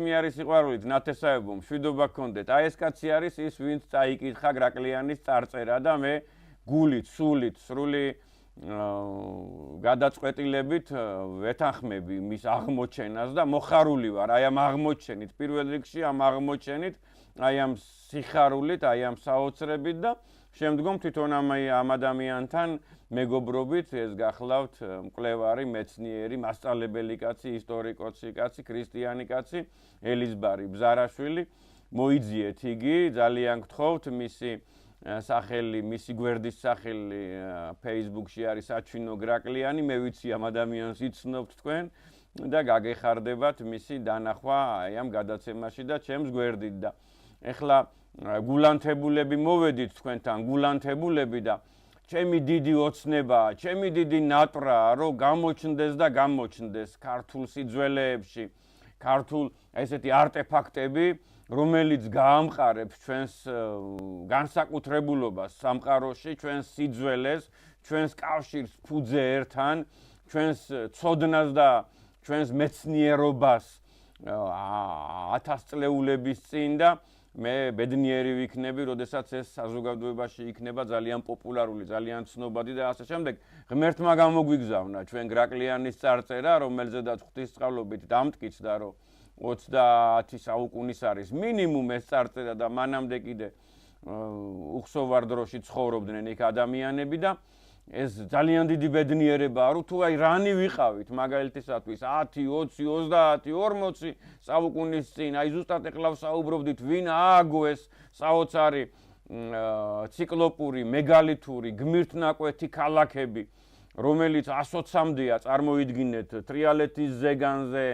მე არის სიყვარულით ნათესავებო მშვიდობა გქონდეთ. აი ეს კაცი არის ის, ვინც წაიკითხა გრაკლიანის წარწერა და მე გულით, სულით, სრული გადაწყვეტილებით ვეთანხმები მის აღმოჩენას და მოხარული ვარ აი ამ აღმოჩენით, პირველ რიგში ამ აღმოჩენით, აი ამ სიხარულით, აი ამ საოცრებით და შემდგომ თვითონ ამ ადამიანთან მეგობრობით ეს გახლავთ მკვლევარი, მეცნიერი, მასწავლებელი კაცი, ისტორიკოსი კაცი, ქრისტიანი კაცი, ელიზბარი ბზარაშვილი. მოიძიეთ იგი, ძალიან გთხოვთ, მისი სახელი, მისი გვერდის სახელი Facebook-ში არის საჩვინო გრაკლიანი, მე ვიცი ამ ადამიანს იცნობთ თქვენ და გაგეხარდებათ მისი დანახვა აი ამ გადაცემაში და ჩემს გვერდით და ეხლა გულანთებულები მოვედით თქვენთან, გულანთებულები და ჩემი დიდი ოცნებაა, ჩემი დიდი ნატრაა, რომ გამოჩნდეს და გამოჩნდეს ქართულ სიძველეებში, ქართულ ესეთი არტეფაქტები, რომელიც გაამყარებს ჩვენს განსაკუთრებულობას სამყაროში, ჩვენს სიძველეს, ჩვენს კავშირს ფუძე ერთან, ჩვენს ცოდნას და ჩვენს მეცნიერობას 1000 წლეულების წინ და მე ბედნიერი ვიქნები, როდესაც ეს საზოგადოებაში იქნება ძალიან პოპულარული, ძალიან ცნობადი და ასე შემდეგ. ღმერთმა გამოგვიგზავნა ჩვენ გრაკლიანის წარწერა, რომელზედაც ღვთისწყალობით დამტკიცდა, რომ 30 საუკუნის არის მინიმუმ ეს წარწერა და მანამდე კიდე უხსოვარ დროში ცხოვრობდნენ იქ ადამიანები და ეს ძალიან დიდი ბედნიერებაა, რომ თუ აი რანი ვიყავით, მაგალითისათვის 10, 20, 30, 40 საუკუნის წინ, აი ზუსტად ეხლა ვსაუბრობდით, ვინ ააგო ეს საოცარი ციკლოპური, მეგალითური, გმირთნაკვეთი ქალაქები, რომელიც 120-მდეა, წარმოიდგინეთ, თრიალეთის ზეგანზე,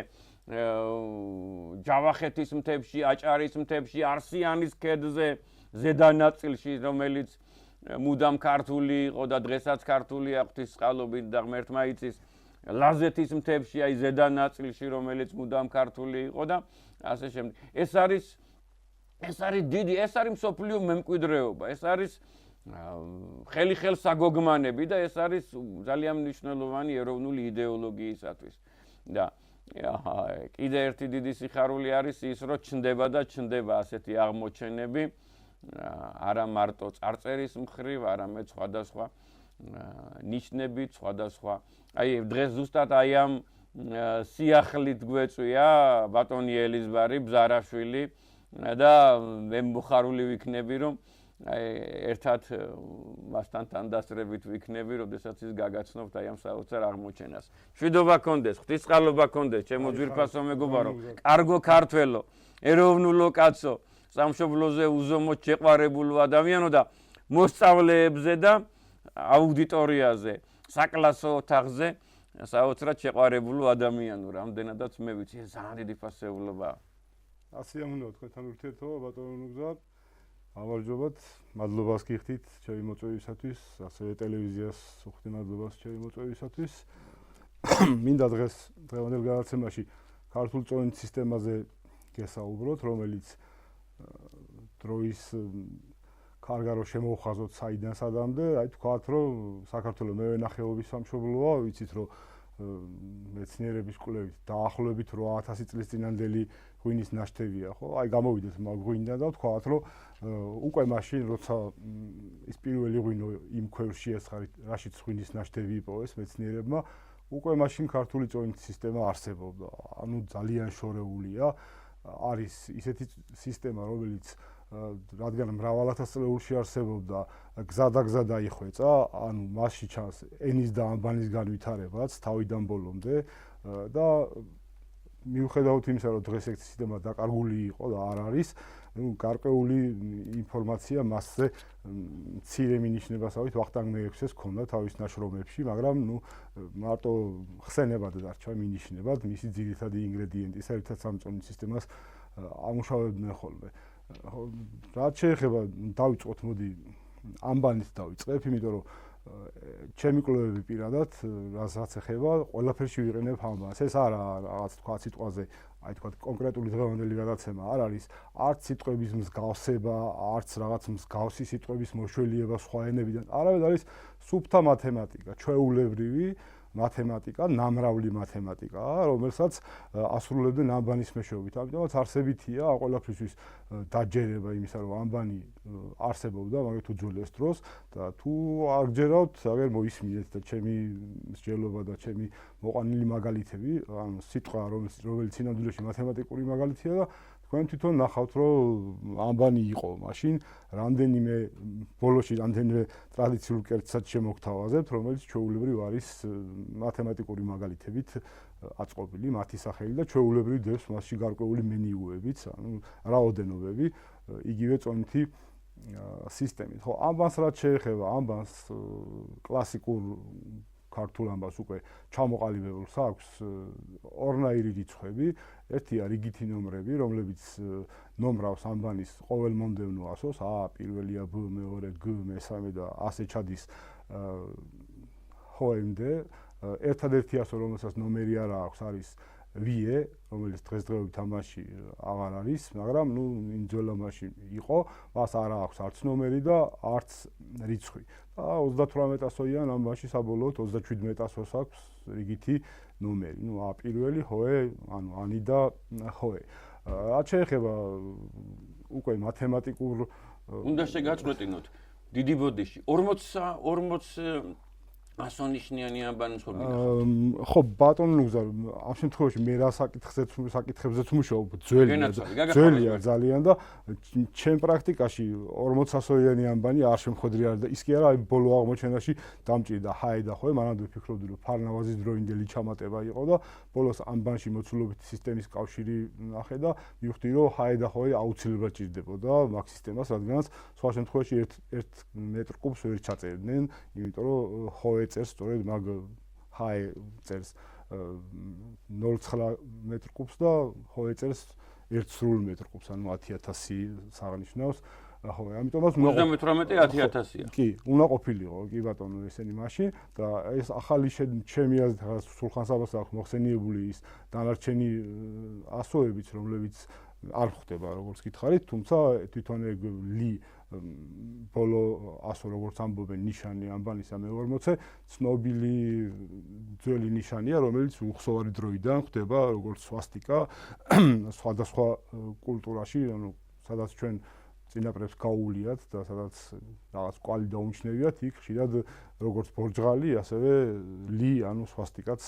ჯავახეთის მთებში, აჭარის მთებში, არსიანის ქედზე, ზედა ნაწილში, რომელიც მუდამ ქართული იყო და დღესაც ქართულია ღვთისწყალობით და ღმერთმა იცის, ლაზეთის მთებში, აი ზედა ნაწილში, რომელიც მუდამ ქართული იყო და ასე შემდეგ. ეს არის დიდი, ეს არის მსოფლიო მემკვიდრეობა, ეს არის ხელსაგოგმანები და ეს არის ძალიან მნიშვნელოვანი ეროვნული იდეოლოგიისათვის. და კიდე ერთი დიდი სიხარული არის ის, რომ ჩნდება და ჩნდება ასეთი აღმოჩენები, არა მარტო წარწერის მხრივ, არამედ სხვადასხვა ნიშნებით, სხვადასხვა. აი დღეს ზუსტად აი ამ სიახლით გვეწვია ბატონი ელიზბარი ბზარაშვილი და მე მოხარული ვიქნები, რომ ერთად მასთან თანდასწრებით ვიქნები, როდესაც ის გაგაცნობთ აი ამ საოცარ აღმოჩენას. მშვიდობა გქონდეს, ღვთისწყალობა გქონდეს, ჩემო ძვირფასო მეგობარო, კარგო ქართველო, ეროვნულო კაცო, სამშობლოზე უზომოდ შეყვარებულო ადამიანო და მოსწავლეებზე და აუდიტორიაზე, საკლასო ოთახზე საოცრად შეყვარებულო ადამიანო, რამდენადაც მე ვიცი, ეს ძალიან დიდი ფასეულობაა. ასე ამუნდა თქვენთან ურთიერთობა, ბატონო ნუგზა. გამარჯობათ, მადლობას გიხდით ჩემი მოწვევისათვის, ასევე ტელევიზიას უხდი მადლობას ჩემი მოწვევისათვის. მინდა დღევანდელ გადაცემაში ქართულ წონით სისტემაზე გესაუბროთ, რომელიც დროის კარგარო შემოვხაზოთ საიდან სადამდე, აი თქვათ, რომ საქართველოს მევენახეობის სამშობლოა, ვიცით, რომ მეცნიერების კვლევით დაახლოებით 8000 წლის წინანდელი ღვინის ნაშთებია, ხო? აი გამოვიდეთ მაგ ღვინიდან და ვთქვათ, რომ უკვე მაშინ როცა ის პირველი ღვინო იმ ქვევრში ესხარით, რაშიც ღვინის ნაშთები იპოვეს მეცნიერებმა, უკვე მაშინ ქართული წონით სისტემა არსებობდა. ანუ ძალიან შორეულია, არის ისეთი სისტემა, რომელიც რადგან მრავალ ათასწლეულში არსებობდა, გზა დაიხვეწა, ანუ მასში ჩანს ენის და ანბანის განვითარებაც თავიდან ბოლომდე და მიუხედავად იმისა, რომ დღეს ეს სისტემა დაკარგული იყო და არ არის, გარკვეული ინფორმაცია მასზე მცირე მინიშნებასავით ვახტანგ მეექვსეს ჰქონდა თავის ნაშრომებში, მაგრამ მარტო ხსენებად დარჩა მინიშნებად, მისი ძირითადი ინგრედიენტი, საერთოდ სამწონით სისტემას ამუშავებდნენ ხოლმე. რაც შეეხება, დავიწყოთ, მოდი ანბანით დავიწყებ, იმიტომ რომ ჩემი კვლევები პირადად, რასაც ეხება, ყველაფერში ვიყენებ ანბანს. ეს არა რაღაც თქვა სიტყვაზე, აი თქვა კონკრეტული დღევანდელი გადაცემა არ არის, არც სიტყვების მსგავსება, არც რაღაც მსგავსი სიტყვების მოშველიება სხვა ენებიდან. არავედ არის სუფთა მათემატიკა, ჩვეულებრივი, მათემატიკა, ნამრავლი მათემატიკაა, რომელსაც ასრულებდნენ ამბანის მეშვეობით. ამიტომაც არსებითია ამ ყველაფრისთვის დაჯერება იმისა, რომ ამბანი არსებობდა, მაგრამ თუ ძვლის დროს და თუ არ გჯერავთ, აგერ მოისმინეთ და ჩემი მსჯელობა და ჩემი მოყვანილი მაგალითები, ანუ სიტყვა, რომელიც სინამდვილეში მათემატიკური მაგალითია და თქვენ თვითონ ნახავთ, რომ ამბანი იყო მაშინ, რამდენიმე ბოლოში რამდენიმე ტრადიციულ კერძსაც შემოგთავაზებთ, რომელიც ჩვეულებრივ არის მათემატიკური მაგალითებით აწყობილი, მათი სახელი და ჩვეულებრივ დევს მასში გარკვეული მენიუებიც, ანუ რაოდენობები, იგივე წონითი სისტემით. ხო, ამბანს რაც შეეხება, ამბანს კლასიკურ ქართულ ამბავს უკვე ჩამოყალიბებულს აქვს ორნაირი რიცხვები, ერთია რიგითი ნომრები, რომლებიც ნომრავს ამბანის ყოველ მომდევნო ასოს, A, პირველია B, მეორე G, მესამე და ასე ჩადის ჰოემდე. ერთადერთი ასო, რომელსაც ნომერი არ აქვს, არის VE, რომელიც დღესდღეობით ამაში აღარ არის, მაგრამ ნუ იმ ძველ ამაში იყო, მას არ აქვს არც ნომერი და არც რიცხვი. და 38-ასოიან ამაში საბოლოოდ 37-ასოს აქვს რიგითი ნომერი. ნუ A პირველი, ჰოე, ანუ ანი და ჰოე. რაც შეეხება უკვე მათემატიკურ უნდა შეგაწყვეტინოთ დიდი ბოდიში 40 ასონიშნიანი ამბანის ხომ მიგახსოვთ? ხო, ბატონო ნუგზა, ამ შემთხვევაში მე რა საკითხებზეც მუშაობ, ძველია ძალიან და ჩემ პრაქტიკაში 40-ასოიანი ამბანი არ შემხვედრი არა და ის კი არა, ბოლო აღმოჩენაში დამჭირდა ჰაე და ხოე, მანამდე ვფიქრობდი, რომ ფარნავაზის დროინდელი ჩამატება იყო და ბოლოს ამბანში მოცულობითი სისტემის კავშირი ნახე და მივხვდი, რომ ჰაე და ხოე აუცილებლად ჭირდებოდა მაგ სისტემას, რადგანაც სხვა შემთხვევაში 1 მეტრ კუბს ვერ ჩაწერდნენ, იმიტომ რომ ჰოე წერს სწორედ მაგ ჰაე წერს 0.9 მეტრ კუბს და ჰოე წერს 1 მეტრ კუბს, ანუ 10000 საღნიშნავს. ხო, ამიტომაც 38-1000-ია. კი, უნდა ყოფილიყო, კი ბატონო, ესენი მაშინ და ეს ახალი ჩემი აზრით რაღაც სულხან-საბას აქვს მოხსენიებული ის დანარჩენი ასოებიც, რომლებიც არ ხდება, როგორც გითხარით, თუმცა თვითონ ეგ ლი ბოლო ასო როგორც ამბობენ ნიშანი ამბანისა მე-40 ცნობილი ძველი ნიშანია, რომელიც უხსოვარი დროიდან ხდება როგორც სვასტიკა სხვადასხვა კულტურაში, ანუ სადაც ჩვენ წინაპრებს გაუვლიათ და სადაც რაღაც კვალი დაუმჩნევიათ, იქ ხშირად როგორც ბორჯღალი, ასევე ლი, ანუ სვასტიკაც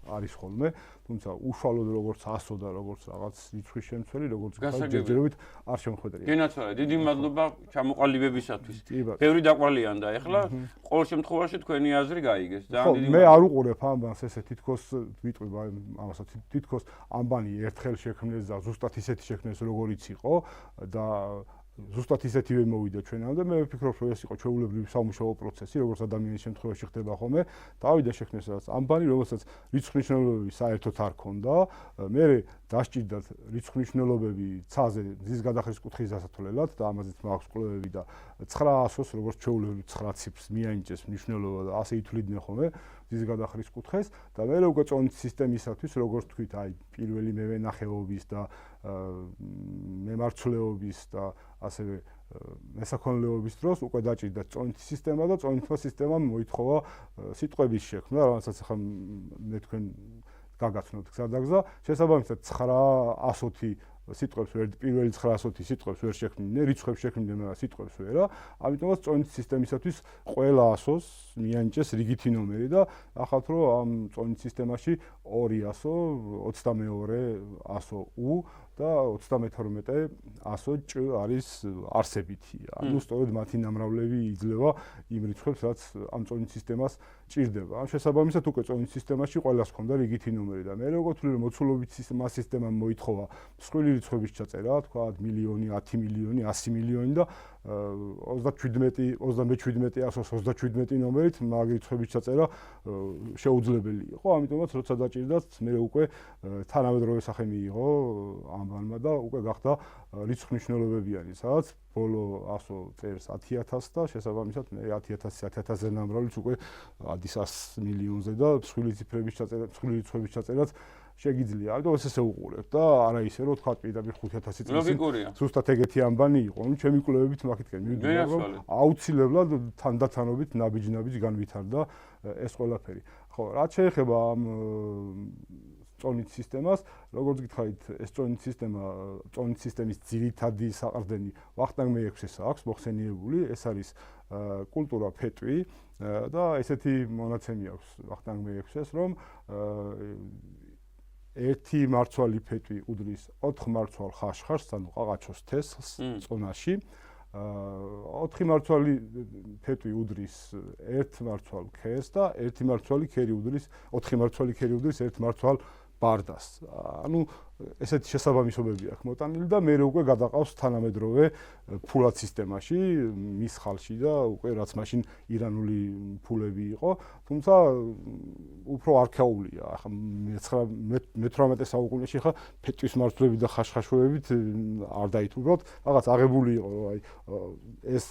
არის ხოლმე, თუმცა უშუალოდ როგორც ასო და როგორც რაღაც რიცხვის შემცველი, როგორც ჯერჯერობით არ შემოხვედრია. გენაცვალე, დიდი მადლობა ჩამოყალიბებისათვის. ბევრი დაყვალიან და ეხლა ყოველ შემთხვევაში თქვენი აზრი გაიგეს. ძალიან დიდი მე არ უყურებ ამბანს ესე თითქოს ვიტყვი ამასაც თითქოს ამბანი ერთხელ შექმნეს და ზუსტად ისეთი შექმნეს როგორიც იყო და ზუსტად ისეთივე მოვიდა ჩვენამდე. მე ვფიქრობ, რომ ეს იყო ჩვეულებრივი სამუშაო პროცესი, როგორც ადამიანის შემთხვევაში ხდება ხოლმე. დავიდა შექმნეს რაღაც ამბანი, რომელსაც რიცხვნიშნულობები საერთოდ არ ქონდა. მე დასჭირდათ რიცხვნიშნულობები ცაზე ძის გადახრის კუთხის დასათვლელად და ამაზეც მაქვს კვლევები და 900-ოს როგორც ჩვეულებრივ 9 ციფრს მიაინჭეს მნიშვნელობა და ასე ითვლიდნენ ხოლმე ძის გადახრის კუთხეს და მე უკვე წონით სისტემისათვის, როგორც თქვით, აი პირველი მევენახეობის და მემარცვლეობის და ასევე მესაქონლეობის დროს უკვე დაჭირდა წონითი სისტემა და წონითმა სისტემამ მოითხოვა სიტყვების შექმნა, რომელსაც ახლა მე თქვენ გაგაცნოთ გზადაგზა. შესაბამისად 910 სიტყვებს ვერ პირველი 910 სიტყვებს ვერ შექმნიდნენ, რიცხვებს შექმნიდნენ, მაგრამ სიტყვებს ვერა. ამიტომაც წონითი სისტემისათვის ყველა ასოს მიანჭეს რიგითი ნომერი და ახალთ რომ ამ წონით სისტემაში 2 ასო, 22 ასო U და 32 ასო Ჭ არის არსებითი. ანუ სწორედ მათი ნამრავლები იძლევა იმ რიცხვებს, რაც ამ წონით სისტემას ჭირდება. ამ შესაბამისად უკვე წონით სისტემაში ყველას ჰქონდა რიგითი ნომერი და მე როგორც ვთვლი, რომ მოცულობითი სისტემამ მოითხოვა მსხვილი რიცხვების ჩაწერა, თქვა მილიონი, 10 მილიონი, 100 მილიონი და 37 127 ნომერით მაგ რიცხვების ჩაწერა შეუძლებელი იყო. ამიტომაც როცა დაჭირდათ, მე უკვე თანამედროვე სახე მიიღო ამბანმა და უკვე გახდა რიცხვნიშნულობებიანი, სადაც ბოლო ასო წერს 10000 და შესაბამისად მე 10000-ზე ნამრავლიც უკვე ადის 100 მილიონზე და მსხვილი ციფრების ჩაწერა, მსხვილი რიცხვების ჩაწერაც შეგიძლია. ამიტომ ესე უყურებ და არა ისე რომ თქვა პირდაპირ 5000 წელს ზუსტად ეგეთი ამბანი იყო. ნუ ჩემი კვლევებით მაგითკენ მივიდნენ რომ აუცილებლად თანდათანობით ნაბიჯ განვითარდა ეს ყველაფერი. ხო, რაც შეეხება ამ წონით სისტემას, როგორც გითხარით, ეს წონით სისტემის ძირითადი საყრდენი ვახტანგ მეექვსეს აქვს მოხსენიებული, ეს არის კულტურა ფეტვი და ესეთი მონაცემი აქვს ვახტანგ მეექვსეს, რომ ერთი მარცვალი ფეტვი უდრის 4 მარცვალ ხაშხარს, ანუ ყაყაჩოს თესლს წონაში. 4 მარცვალი ფეტვი უდრის 1 მარცვალ ქერს და 1 მარცვალი ქერი უდრის 4 მარცვალი ქერი უდრის 1 მარცვალ ბარდას. ანუ ესეთი შესაბამისობები აქვს მოტანილი და მე უკვე გადაყავს თანამედროვე ფულად სისტემაში, მის ხალში და უკვე რაც მაშინ ირანული ფულები იყო, თუმცა უფრო არქაულია. ახლა მე-18 საუკუნეში ხა ფეტვის მარცვლები და ხაშხაშოებით არ დაითუბროთ, რაღაც აღებული იყო, აი ეს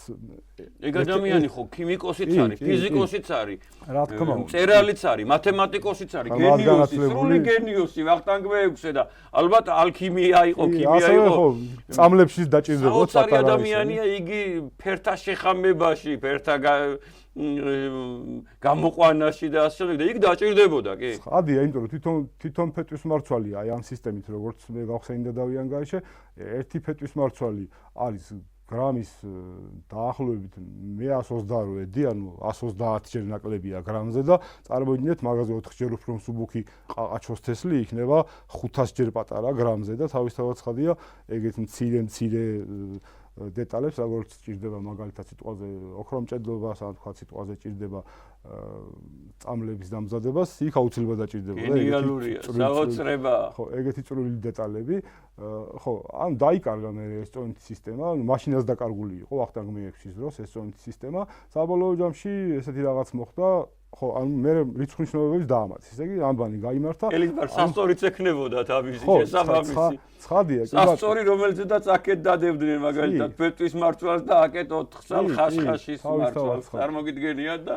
ეგ ადამიანი ხო ქიმიკოსიც არის, ფიზიკოსიც არის, რა თქმა უნდა, მწერალიც არის, მათემატიკოსიც არის, გენიოსი, სრული გენიოსი, ვახტანგ მეექვსე და ალბათ ალქიმია იყო, ქიმია იყო. ხო, წამლებში დაჭირდებოდა საოცარი ადამიანია იგი ფერთა შეხამებაში, ფერთა გამოყვანაში და ასე შემდეგ და იქ დაჭირდებოდა, კი? ხადია, იმიტომ რომ თვითონ ფეტვის მარცვალია აი ამ სისტემით, როგორც მე გავხსენდა დავიან გაიშე, ერთი ფეტვის მარცვალი არის გრამის დაახლოებით 128 ედი, ანუ 130 ჯერ ნაკლებია გრამზე და წარმოიდგინეთ მაგაზე 4 ჯერ უფრო მსუბუქი ყაყაჩოს თესლი იქნება 500 ჯერ პატარა გრამზე და თავისთავად ხადია ეგეთ მცირე დეტალებს, როგორც ჭირდება მაგალითად სიტყვაზე ოქრომჭედლობას, ან თქვა სიტყვაზე ჭირდება წამლების დამზადებას, იქ აუცილებლად დაჭირდებოდა გენიალურია, საოცრება. ხო, ეგეთი წვრილი დეტალები. ხო, ან დაიკარგა მე ეს წონითი სისტემა, მაშინაც დაკარგული იყო ვახტანგ მეექვსის დროს ეს წონითი სისტემა. საბოლოო ჯამში ესეთი რაღაც მოხდა, ხო, ანუ მე რიცხვნიშნებებს დაამატეს. ესე იგი, ამბანი გაიმართა. ელიზბარ სასწორიც ექნებოდა თავისი შესაბამისი. ცხადია, კი ბატონო. სასწორი, რომელზეც აკეთ დადებდნენ მაგალითად ფეტვის მარცვალს და აკეთ 4 წალ ხაშხაშის მარცვალს. წარმოგიდგენიათ და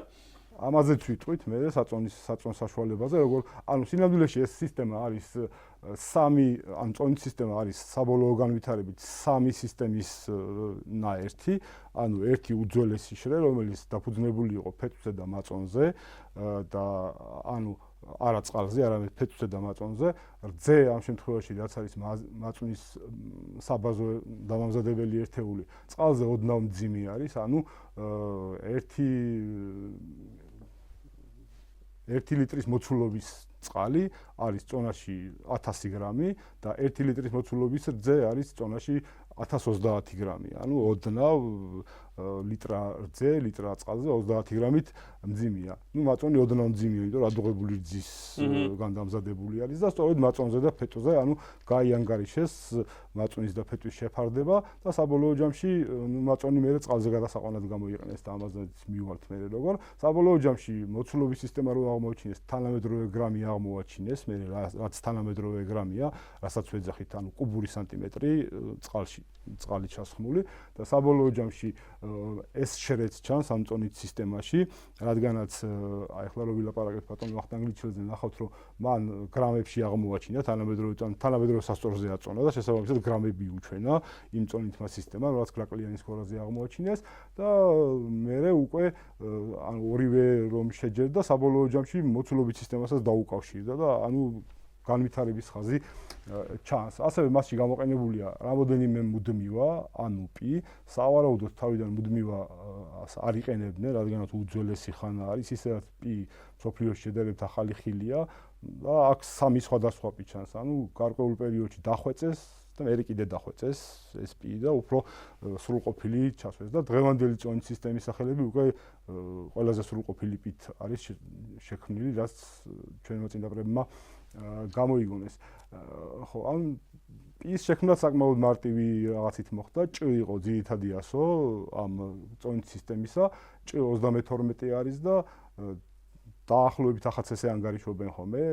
ამაზეც ვიტყვით მე საწონ საშუალებაზე, როგორ ანუ სინამდვილეში ეს სისტემა არის ან წონით სისტემა არის საბოლოო განვითარებით 3 სისტემის ნაერთი, ანუ ერთი უძველესი შრე, რომელიც დაფუძნებული იყო ფეტვზე და მაწონზე და ანუ არა წყალზე, არამედ ფეტვზე და მაწონზე. რძე ამ შემთხვევაში რაც არის მაწვნის საბაზო დამამზადებელი ერთეული, წყალზე ოდნავ მძიმე არის, ანუ 1 ლიტრის მოცულობის წყალი არის წონაში 1000 გრამი და 1 ლიტრის მოცულობის რძე არის წონაში 1030 გრამი. ანუ ოდნავ ლიტრა რძე, ლიტრა წყალზე 30 გრამით მძიმეა. ნუ მაწონი ოდნავ მძიმეა, იმიტომ რომ ადუღებული რძის განდამზადებული არის და სწორედ მაწონზე და ფეტვზე, ანუ გაიანგარიშეს მაწონის და ფეტვის შეფარდება და საბოლოო ჯამში მაწონი მერე წყალზე გადასაყვანად გამოიყენეს და ამაზეც მივართ მე როგორ. საბოლოო ჯამში მოცულობის სისტემა რო აღმოაჩინეს, თანამედროვე გრამი აღმოაჩინეს, მე რაც თანამედროვე გრამია, რასაც ვეძახით, ანუ კუბური სანტიმეტრი წყალი ჩასხმული და საბოლოო ჯამში ეს შერეც ჩანს ამ წონით სისტემაში, რადგანაც აი ახლა რო ვილაპარაკეთ ბატონ ვახტანგ ლიჩველზე, ნახავთ რომ მან გრამებში აღმოაჩინა თანამედროვე სასწორზე აწონა და შესაბამისად გრამები უჩვენა იმ წონითმა სისტემამ, რაც კრაკლიანის ხორაზე აღმოაჩინეს და მერე უკვე ანუ ორივე რომ შეჯერდა საბოლოო ჯამში მოცულობის სისტემასაც დაუკავშირდა და ანუ განვითარების ხაზი ჩანს. ასევე მასში გამოყენებულია რამოდენიმე მუდმივა, ანუ პი, სავარაუდოდ თავიდან მუდმივა არ იყენებდნენ, რადგანაც უძველესი ხანა არის, ისედაც პი მსოფლიოში შედარებით ახალი ხილია და აქ 3 სხვადასხვა პი ჩანს, ანუ გარკვეულ პერიოდში დახვეწეს და მე კიდე დახვეწეს ეს პი და უფრო სრულყოფილი ჩასვეს და დღევანდელი წონით სისტემის სახელები უკვე ყველაზე სრულყოფილი პით არის შექმნილი, რაც ჩვენმა წინაპრებმა გამოიგონეს. ხო, ან ის შექმნა საკმაოდ მარტივი რაღაცით მოხდა, ჭ იყო ძირითადი ასო ამ წონით სისტემისა, ჭ 32 არის და დაახლოებით 1000-ზე ანგარიშობენ ხოლმე,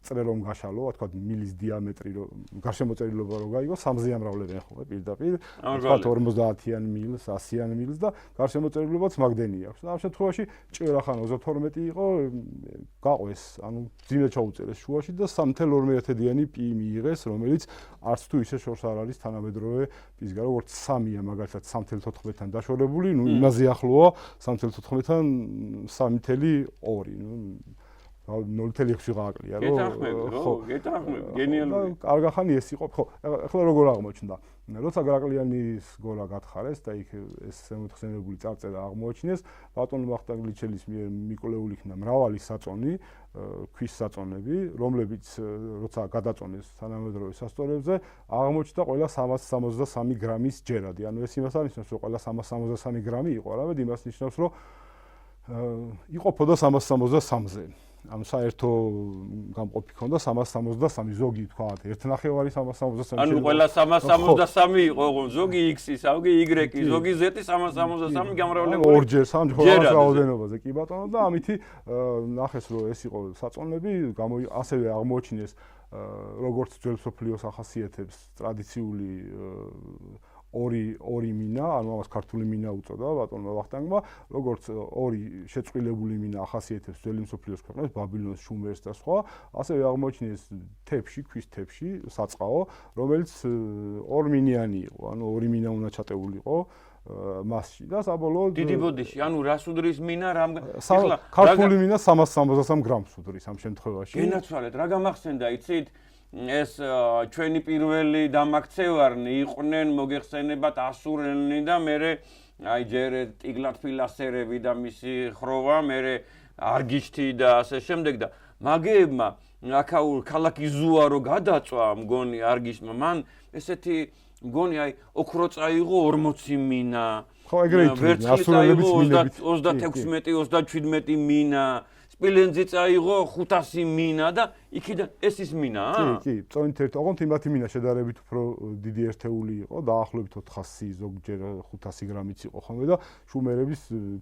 წრე რომ გაშალო, თქვა მილის დიამეტრი რომ გარშემოწერილობა რომ გაიგო, 3-ზე ამრავლებენ ხოლმე პირდაპირ, თქვა 50-იან მილს, 100-იან მილს და გარშემოწერილობაც მაგდენი აქვს. და ამ შემთხვევაში ჭ რახან 32 იყო, გაყვეს, ანუ ძიმე ჩაუწერეს შუაში და 3.2-იანი პი მიიღეს, რომელიც არც თუ ისე შორს არ არის თანამედროვე პისგან, როგორც 3-ია მაგალითად 3.14-თან დაშორებული, ნუ იმაზე ახლოა 3.14-თან 3.2. 0.6 გააკლია რომ გეთანხმები გენიალური კარგა ხანი ეს იყო ხო ახლა როგორ აღმოჩნდა როცა გრაკლიანის გოლა გათხარეს და იქ ეს შემოხსენებული წარწერა აღმოაჩინეს ბატონ ვახტანგლიჩელის მიერ მიკვლეული იქნა მრავალი საწონი ქვის საწონები რომლებიც როცა გადაწონეს თანამედროვე სასწორებზე აღმოჩნდა ყველა 363 გრამის ჯერადი ანუ ეს იმას არნიშნავს რომ ყველა 363 გრამი იყო არამედ იმას ნიშნავს რომ იყოფოდა 363-ზე ანუ საერთო გამყოფი ქონდა 363 ზოგი თქვათ 1/9 363 ანუ ყველა 363 იყო ზოგი x-ი, ზოგი y-ი, ზოგი z-ი 363 გამრავლებული ორჯერ სამჯერ რაოდენობაზე კი ბატონო და ამითი ნახეს რომ ეს იყო საწონები ასევე აღმოჩინეს როგორც ძველ სოფლიოს ახასიათებს ტრადიციული ორი მინა, ანუ ამას ქართული მინა უწოდა ბატონმა ვახტანგმა, როგორც ორი შეწყვილებული მინა ახასიათებს ძველი მსოფლიოს ქვეყნებს, ბაბილონს, შუმერს და სხვა, ასევე აღმოჩინეს თეფში, ქვის თეფში, საწყაო, რომელიც ორმინიანი იყო, ანუ ორი მინა უნდა ჩატეულიყო მასში და საბოლოოდ დიდი ბოდიში, ანუ რას უდრის მინა, ახლა ქართული მინა 363 გრამს უდრის ამ შემთხვევაში. გენაცვალეთ, რა გამახსენდა, იცით? ეს ჩვენი პირველი დამაქცევარნი იყვნენ მოგეხსენებათ ასურელნი და მე აი ჯერ ტიგლათ-ფილასერები და მისი ხროვა, მე არგიშთი და ასე შემდეგ და მაგეებმა აქაურ ქალაქი ზუარო გადაწვა მგონი არგიშმა მან ესეთი მგონი აი ოქრო წაიღო 40 მინა ხო ეგრე ითვლება ასურელების მინებით 36-37 მინა სპილენძი წაიღო 500 მინა და იქიდან ეს ის მინაა? კი, წონით ერთ, ოღონდ იმათი მინა შედარებით უფრო დიდი ერთეული იყო, დაახლოებით 400 ზოგჯერ 500 გრამიც იყო ხოლმე და შუმერების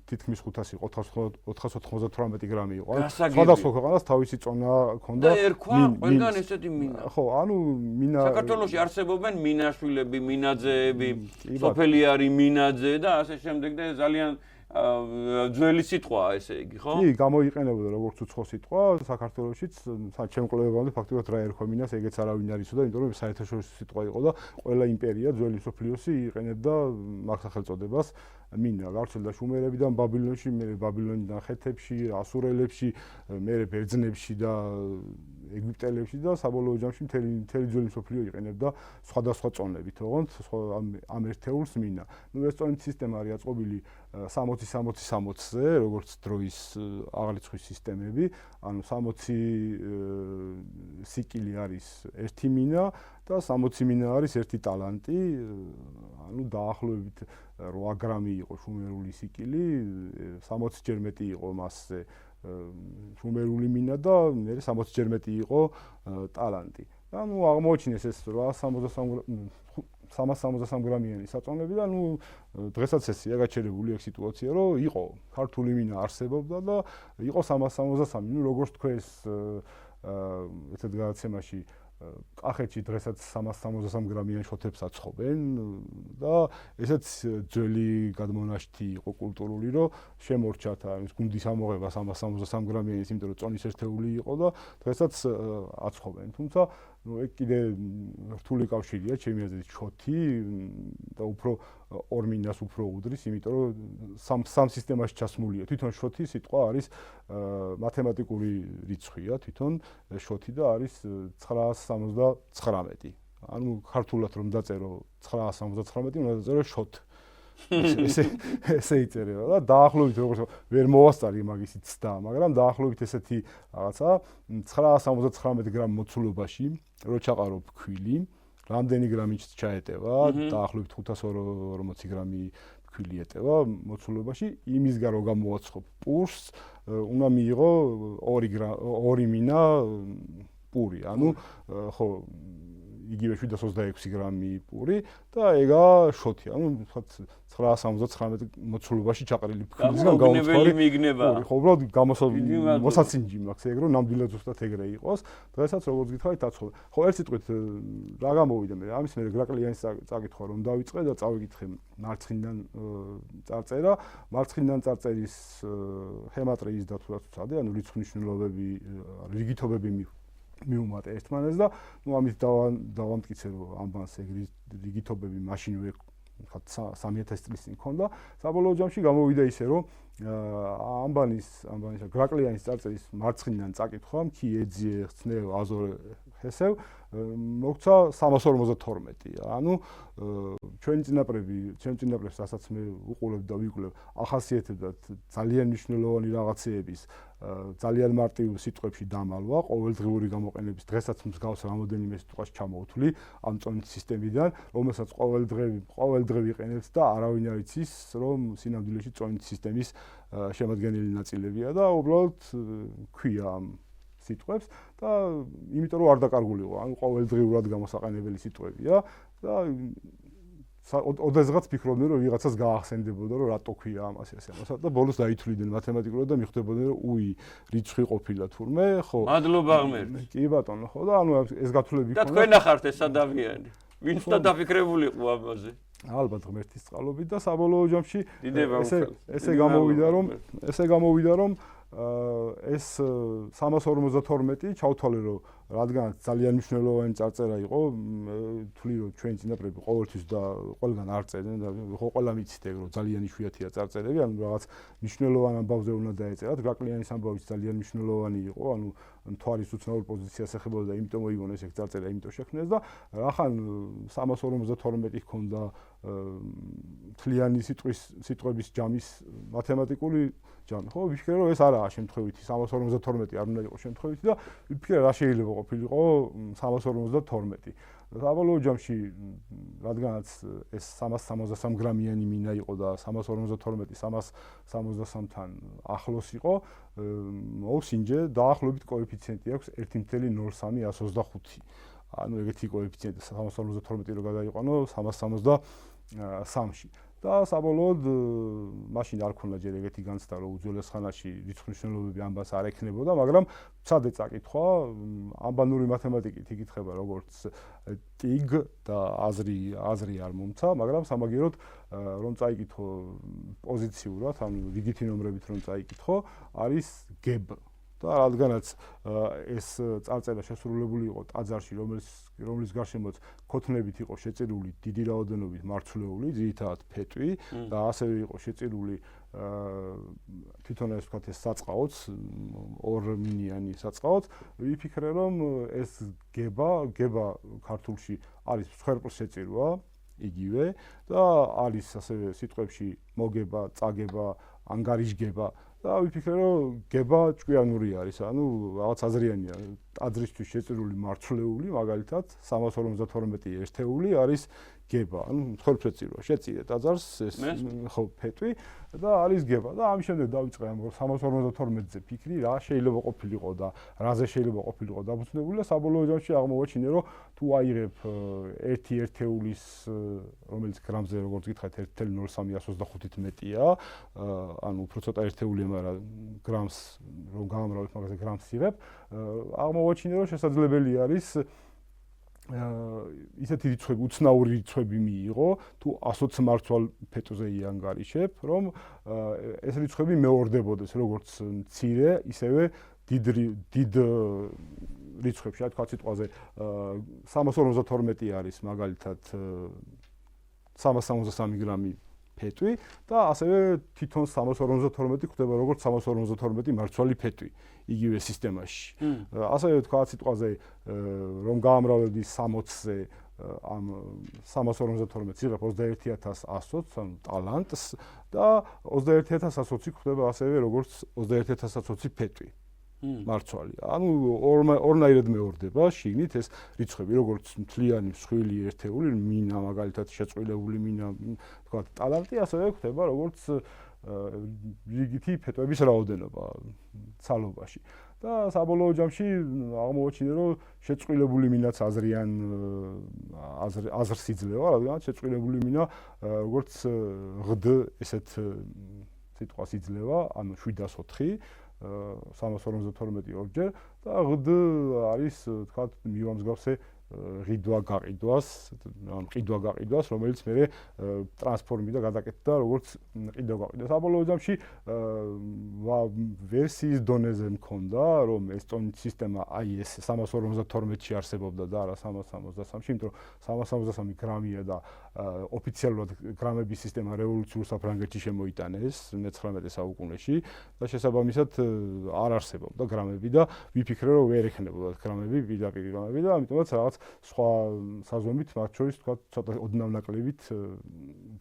თითქმის 500 იყო, 498 გრამი იყო. სხვადასხვა ქვეყანას თავისი წონა ჰქონდა. და ერქვა ყველგან ესეთი მინა. ხო, ანუ მინა საქართველოში არსებობენ მინაშვილები, მინაძეები, სოფელიარი მინაძე და ასე შემდეგ და ძალიან ძველი სიტყვაა ესე იგი, ხო? კი, გამოიყენებოდა როგორც უცხო სიტყვა საქართველოშიც, ჩემკლებამდე ფაქტობრივად რა ერქვა მინას, ეგეც არავინ არ იცოდა, იმიტომ რომ საერთაშორისო სიტყვა იყო და ყველა იმპერია, ძველი მსოფლიოსი იყენებდა მაგ სახელწოდებას მინა. გავრცელდა შუმერებიდან ბაბილონში, მერე ბაბილონიდან ხეთებში, ასურელებში, მერე ბერძნებში და ეგვიპტელებში და საბოლოო ჯამში მთელი ძველი მსოფლიო იყენებდა სხვადასხვა წონებით, ოღონდ ამ ერთეულს მინა. ნუ ეს წონით სისტემა არის აწყობილი 60-60-60-ზე, როგორც დროის აღრიცხვის სისტემები, ანუ 60 სიკილი არის ერთი მინა და 60 მინა არის ერთი ტალანტი, ანუ დაახლოებით 8 გრამი იყო შუმერული სიკილი, 60 ჯერ მეტი იყო მასზე შუმერული მინა და მე 60 ჯერ მეტი იყო ტალანტი. და ნუ აღმოჩინეს ეს 363 გრამიანი საწონები და ნუ დღესაც ესია გაჩერებული ეგ სიტუაცია, რომ იყო ქართული მინა არსებობდა და იყო 363. ნუ როგორც თქვენს ესეთ გადაცემაში კახეთში დღესაც 363 გრამიან შოთებს აცხობენ და ესეც ძველი გადმონაშთი იყო კულტურული, რომ შემორჩათ ის გუნდის ამოღება 363 გრამიანის, იმიტომ რომ წონის ერთეული იყო და დღესაც აცხობენ. თუმცა ნუ ეგ კიდე რთული კავშირია ჩემი აზრით შოთი და უფრო ორ მინას უფრო უდრის, იმიტომ რომ სამ სისტემაში ჩასმულია. თვითონ შოთი სიტყვა არის მათემატიკური რიცხვია, თვითონ შოთი და არის 979. ანუ ქართულად რომ დაწერო 979, უნდა დაწერო შოთ. ესე იწერება და დაახლოებით როგორც ვერ მოვასწარი მაგისი ცდა, მაგრამ დაახლოებით ესეთი რაღაცა 979 გრამ მოცულობაში რო ჩაყარო ფქვილი, რამდენი გრამი ჩაეტევა, დაახლოებით 540 გრამი ფქვილი ეტევა მოცულობაში, იმისგან რო გამოაცხობ პურს, უნდა მიიღო 2 მინა პური, ანუ ხო იგივე 726 გრამი პური და ეგა შოთი, ანუ თქვათ 979 მოცულობაში ჩაყრილი ფქვილისგან გამოცხარი მიგნება. ხო, უბრალოდ მოსაცინჯი მაქვს ეგ რომ ნამდვილად ზუსტად ეგრე იყოს. დღესაც როგორც გითხარით აცხობ. ხო, ერთ სიტყვით რა გამოვიდა მე? ამის მე გრაკლიანის წაკითხვა რომ დავიწყე და წავიკითხე მარცხნიდან წარწერა. მარცხნიდან წარწერის ჰემატრიის დათვლაც ვცადე, ანუ რიცხვნიშნულობები, რიგითობები მიუმატე ერთმანეთს და ნუ ამით დავამტკიცე რომ ამბანს ეგ რიგითობები მაშინვე თქვა 3000 წლის წინ ქონდა. საბოლოო ჯამში გამოვიდა ისე, რომ ამბანის გრაკლიანის წარწერის მარცხნიდან წაკითხვა ქიეძიე ხცნევ აზორე ხესევ მოგცა 352. ანუ ჩვენი წინაპრებს რასაც მე უყურებ და ვიკვლევ, ახასიათებდათ ძალიან მნიშვნელოვანი რაღაცეების ძალიან მარტივ სიტყვებში დამალვა, ყოველდღიური გამოყენების დღესაც მსგავს რამოდენიმე სიტყვას ჩამოვთვლი ამ წონით სისტემიდან, რომელსაც ყოველდღე ვიყენებთ და არავინ არ იცის, რომ სინამდვილეში წონით სისტემის შემადგენელი ნაწილებია და უბრალოდ ქვია ამ სიტყვებს და იმიტომ რომ არ დაკარგულიყო, ანუ ყოველდღიურად გამოსაყენებელი სიტყვებია და ოდესღაც ფიქრობდნენ რომ ვიღაცას გაახსენდებოდა რომ რატო ქვია ამას ესე ამასა და ბოლოს დაითვლიდნენ მათემატიკურად და მიხვდებოდნენ რომ უი რიცხვი ყოფილა თურმე ხო მადლობა ღმერთს კი ბატონო ხო და ანუ ეს გათვლები და თქვენ ახართ ეს ადამიანი ვინც და დაფიქრებულიყო ამაზე ალბათ ღმერთის წყალობით და საბოლოო ჯამში ესე გამოვიდა რომ ეს 352 ჩავთვალე რომ რადგან ძალიან მნიშვნელოვანი წარწერა იყო თვლი რომ ჩვენი წინაპრები ყოველთვის და ყველგან არ წერდნენ და ხო ყველა მიცით ეგ რომ ძალიან იშვიათია წარწერები ანუ რაღაც მნიშვნელოვან ამბავზე უნდა დაეწერათ გრაკლიანის ამბავიც ძალიან მნიშვნელოვანი იყო ანუ მთვარის უცნაურ პოზიციას ეხებოდა და იმიტომ მოიგონეს ეგ წარწერა იმიტომ შექმნეს და ახან 352 ჰქონდა თლიანი სიტყვების ჯამის მათემატიკური ჯამი ხო ვიფიქრე რომ ეს არაა შემთხვევითი 352 არ უნდა იყოს შემთხვევითი და ვიფიქრე რა შეიძლება ყოფილიყო 352 საბოლოო ჯამში რადგანაც ეს 363 გრამიანი მინა იყო და 352 363-თან ახლოს იყო მოვსინჯე დაახლოებით კოეფიციენტი აქვს 1.0325 ანუ ეგეთი კოეფიციენტი 352 რო გადაიყვანო 363-ში და საბოლოოდ მაშინ არ ქონდა ჯერ ეგეთი განცდა რომ უძველეს ხანაში რიცხვის ამბას არ ექნებოდა მაგრამ ცადე წაკითხვა ამბანური მათემატიკით იკითხება როგორც ტიგ და აზრი არ მომცა მაგრამ სამაგიეროდ რომ წაიკითხო პოზიციურად ანუ რიგითი ნომრებით რომ წაიკითხო არის გებ და რადგანაც ეს წარწერა შესრულებული იყო ტაძარში რომლის გარშემოც ქოთნებით იყო შეწირული დიდი რაოდენობით მარცვლეული ძირითადად ფეტვი და ასევე იყო შეწირული თვითონ ეს ვთქვათ ეს საწყაოც ორმინიანი საწყაოც ვიფიქრე რომ ეს გება ქართულში არის მსხვერპლ შეწირვა იგივე და არის ასევე სიტყვებში მოგება წაგება ანგარიშგება და ვიფიქრე რომ გება ჭკვიანური არის ანუ რაღაც აზრიანია ტაძრისთვის შეწირული მარცვლეული მაგალითად 352 ერთეული არის გება ანუ მსხვერპლშეწირვა შეწირე ტაძარს ეს ხო ფეტვი და არის გება და ამის შემდეგ დავიწყე ამ 352-ზე ფიქრი რა შეიძლება ყოფილიყო და რაზე შეიძლება ყოფილიყო დაფუძნებული და საბოლოო ჯამში აღმოვაჩინე რომ თუ აიღებ ერთი ერთეულის რომელიც გრამზე როგორც გითხარით 1.0325-ით მეტია ანუ უფრო ცოტა ერთეულია მაგრამ გრამს რომ გამამრავლებ მაგაზე გრამს იღებ აღმოვაჩინე რომ შესაძლებელი არის ისეთი რიცხვები, უცნაური რიცხვები მიიღო, თუ 120 მარცვალ ფეტოზე იანგარიშებ, რომ ეს რიცხვები მეორდებოდეს, როგორც მცირე, ისევე დიდ რიცხვებში, რა თქვა სიტყვაზე 352 არის მაგალითად 363 გრამი ფეტვი და ასევე თვითონ 352 ხდება როგორც 352 მარცვალი ფეტვი იგივე სისტემაში. ასევე თქვა სიტყვაზე რომ გაამრავლებდი 60-ზე ამ 352 იღებ 21120 ანუ ტალანტს და 21120 ხდება ასევე როგორც 21120 ფეტვი. მარცვალი. ანუ ორნაირად მეორდება შიგნით ეს რიცხვები, როგორც მთლიანი მსხვილი ერთეული, მინა მაგალითად შეწყვილებული მინა, თქვა ტალანტი, ასევე ხდება როგორც რიგითი ფეტვების რაოდენობა ცალობაში. და საბოლოო ჯამში აღმოვაჩინე, რომ შეწყვილებული მინაც აზრს იძლევა, რადგან შეწყვილებული მინა როგორც ღდ ესეთ სიტყვას იძლევა, ანუ 704 352 ორჯერ და ღდ არის თქვა მივამსგავსე ყიდვა-გაყიდვას, რომელიც მე ტრანსფორმი და გადაკეთდა როგორც ყიდვა-გაყიდვა. საბოლოო ჯამში ვერსიის დონეზე მქონდა, რომ ეს სისტემა აი ეს 352-ში არსებობდა და არა 363-ში, იმიტომ რომ 363 გრამია და ოფიციალურად გრამების სისტემა რევოლუციურ საფრანგეთში შემოიტანეს 19 საუკუნეში და შესაბამისად არ არსებობდა გრამები და ვიფიქრე რომ ვერ ექნებოდა გრამები, პირდაპირ გრამები და ამიტომაც რაღაც სხვა საზომით მათ შორის თქვა ცოტა ოდნავ ნაკლებით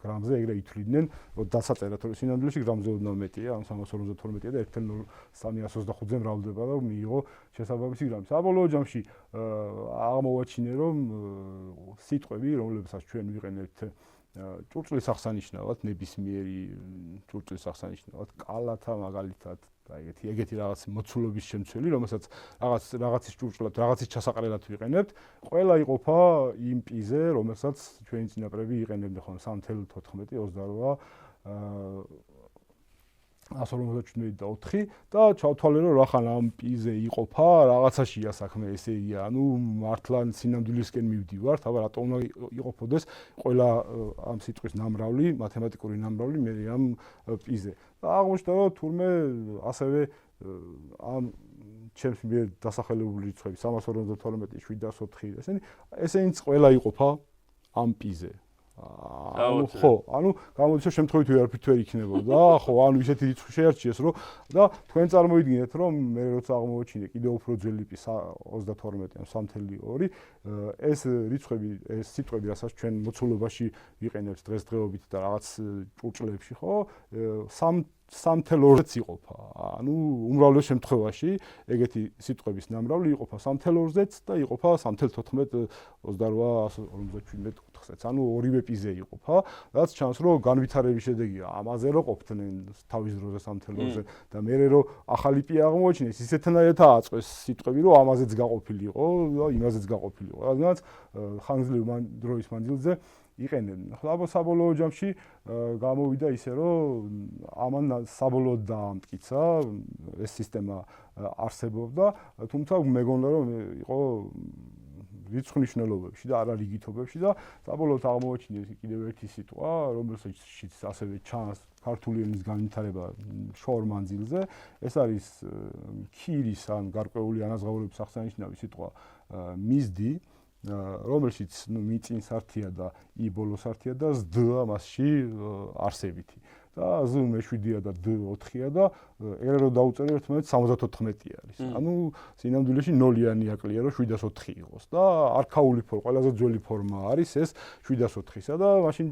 გრამზე ეგრე ითვლიდნენ, რომ დასაწერა თორე სინამდვილეში გრამზე ოდნავ მეტია, ან 352-ია და 1.325-ზე მრავლდება და მიიღო შესაბამისი გრამი. საბოლოო ჯამში აღმოვაჩინე რომ სიტყვები, რომლებსაც ჩვენ ვიყენებთ ჭურჭლის აღსანიშნავად, ნებისმიერი ჭურჭლის აღსანიშნავად, კალათა მაგალითად აი ეგეთი რაღაც მოცულობის შემცველი, რომელსაც რაღაცის ჭურჭლად, რაღაცის ჩასაყრელად ვიყენებთ, ყველა იყოფა იმ პიზე, რომელსაც ჩვენი წინაპრები იყენებდნენ ხოლმე 3.14, 28 154 და ჩავთვალე რომ რახან ამ პიზე იყოფა, რაღაცაშია საქმე, ესე იგია, ანუ მართლა სინამდვილისკენ მივდივართ, აბა რატო უნდა იყოფოდეს ყველა ამ სიტყვის ნამრავლი, მათემატიკური ნამრავლი მე ამ პიზე. და აღმოჩნდა რომ თურმე ასევე ამ ჩემს მიერ დასახელებული რიცხვები 352, 704 ესენიც ყველა იყოფა ამ პიზე. ანუ გამოდის რომ შემთხვევით ვერაფრით ვერ იქნებოდა, ხო, ანუ ისეთი რიცხვი შეარჩიეს, რომ და თქვენ წარმოიდგინეთ, რომ მე როცა აღმოვაჩინე კიდევ უფრო ძველი პი 32 ან 3.2, ეს რიცხვები, ეს სიტყვები, რასაც ჩვენ მოცულობაში ვიყენებთ დღესდღეობით და რაღაც ჭურჭლებში, ხო, 3.2-ზე იყოფა. ანუ უმრავლეს შემთხვევაში ეგეთი სიტყვების ნამრავლი იყოფა 3.2-ზეც და იყოფა 3.14, 28, 157-4-ზეც. ანუ ორივე პიზე იყოფა, რაც ჩანს, რომ განვითარების შედეგია ამაზე რო ყოფდნენ თავის დროზე 3.2-ზე და მერე რო ახალი პი აღმოაჩინეს, ისეთნაირად ააწყვეს სიტყვები, რომ ამაზეც გაყოფილიყო და იმაზეც გაყოფილიყო. რადგანაც ხანგრძლივ დროის მანძილზე იყენებდნენ. ხო, საბოლოო ჯამში გამოვიდა ისე, რომ ამან საბოლოოდ დაამტკიცა ეს სისტემა არსებობდა, თუმცა მეგონა რომ იყო რიცხვ მნიშვნელობებში და არა რიგითობებში და საბოლოოდ აღმოაჩინეს კიდევ ერთი სიტყვა, რომელშიც ასევე ჩანს ქართული ენის განვითარება შორ მანძილზე. ეს არის ქირის ან გარკვეული ანაზღაურების აღსანიშნავი სიტყვა მიზდი, რომელშიც მიწის ართია და ი ბოლოს ართია და ზ მასში არსებითი. და ზ მე7-ია და დ 4-ია და ერე რო დაუწერე ერთმანეთს 74 არის. ანუ სინამდვილეში ნოლიანი აკლია რომ 704 იყოს და არქაული ფორმა, ყველაზე ძველი ფორმა არის ეს 704-ისა და მაშინ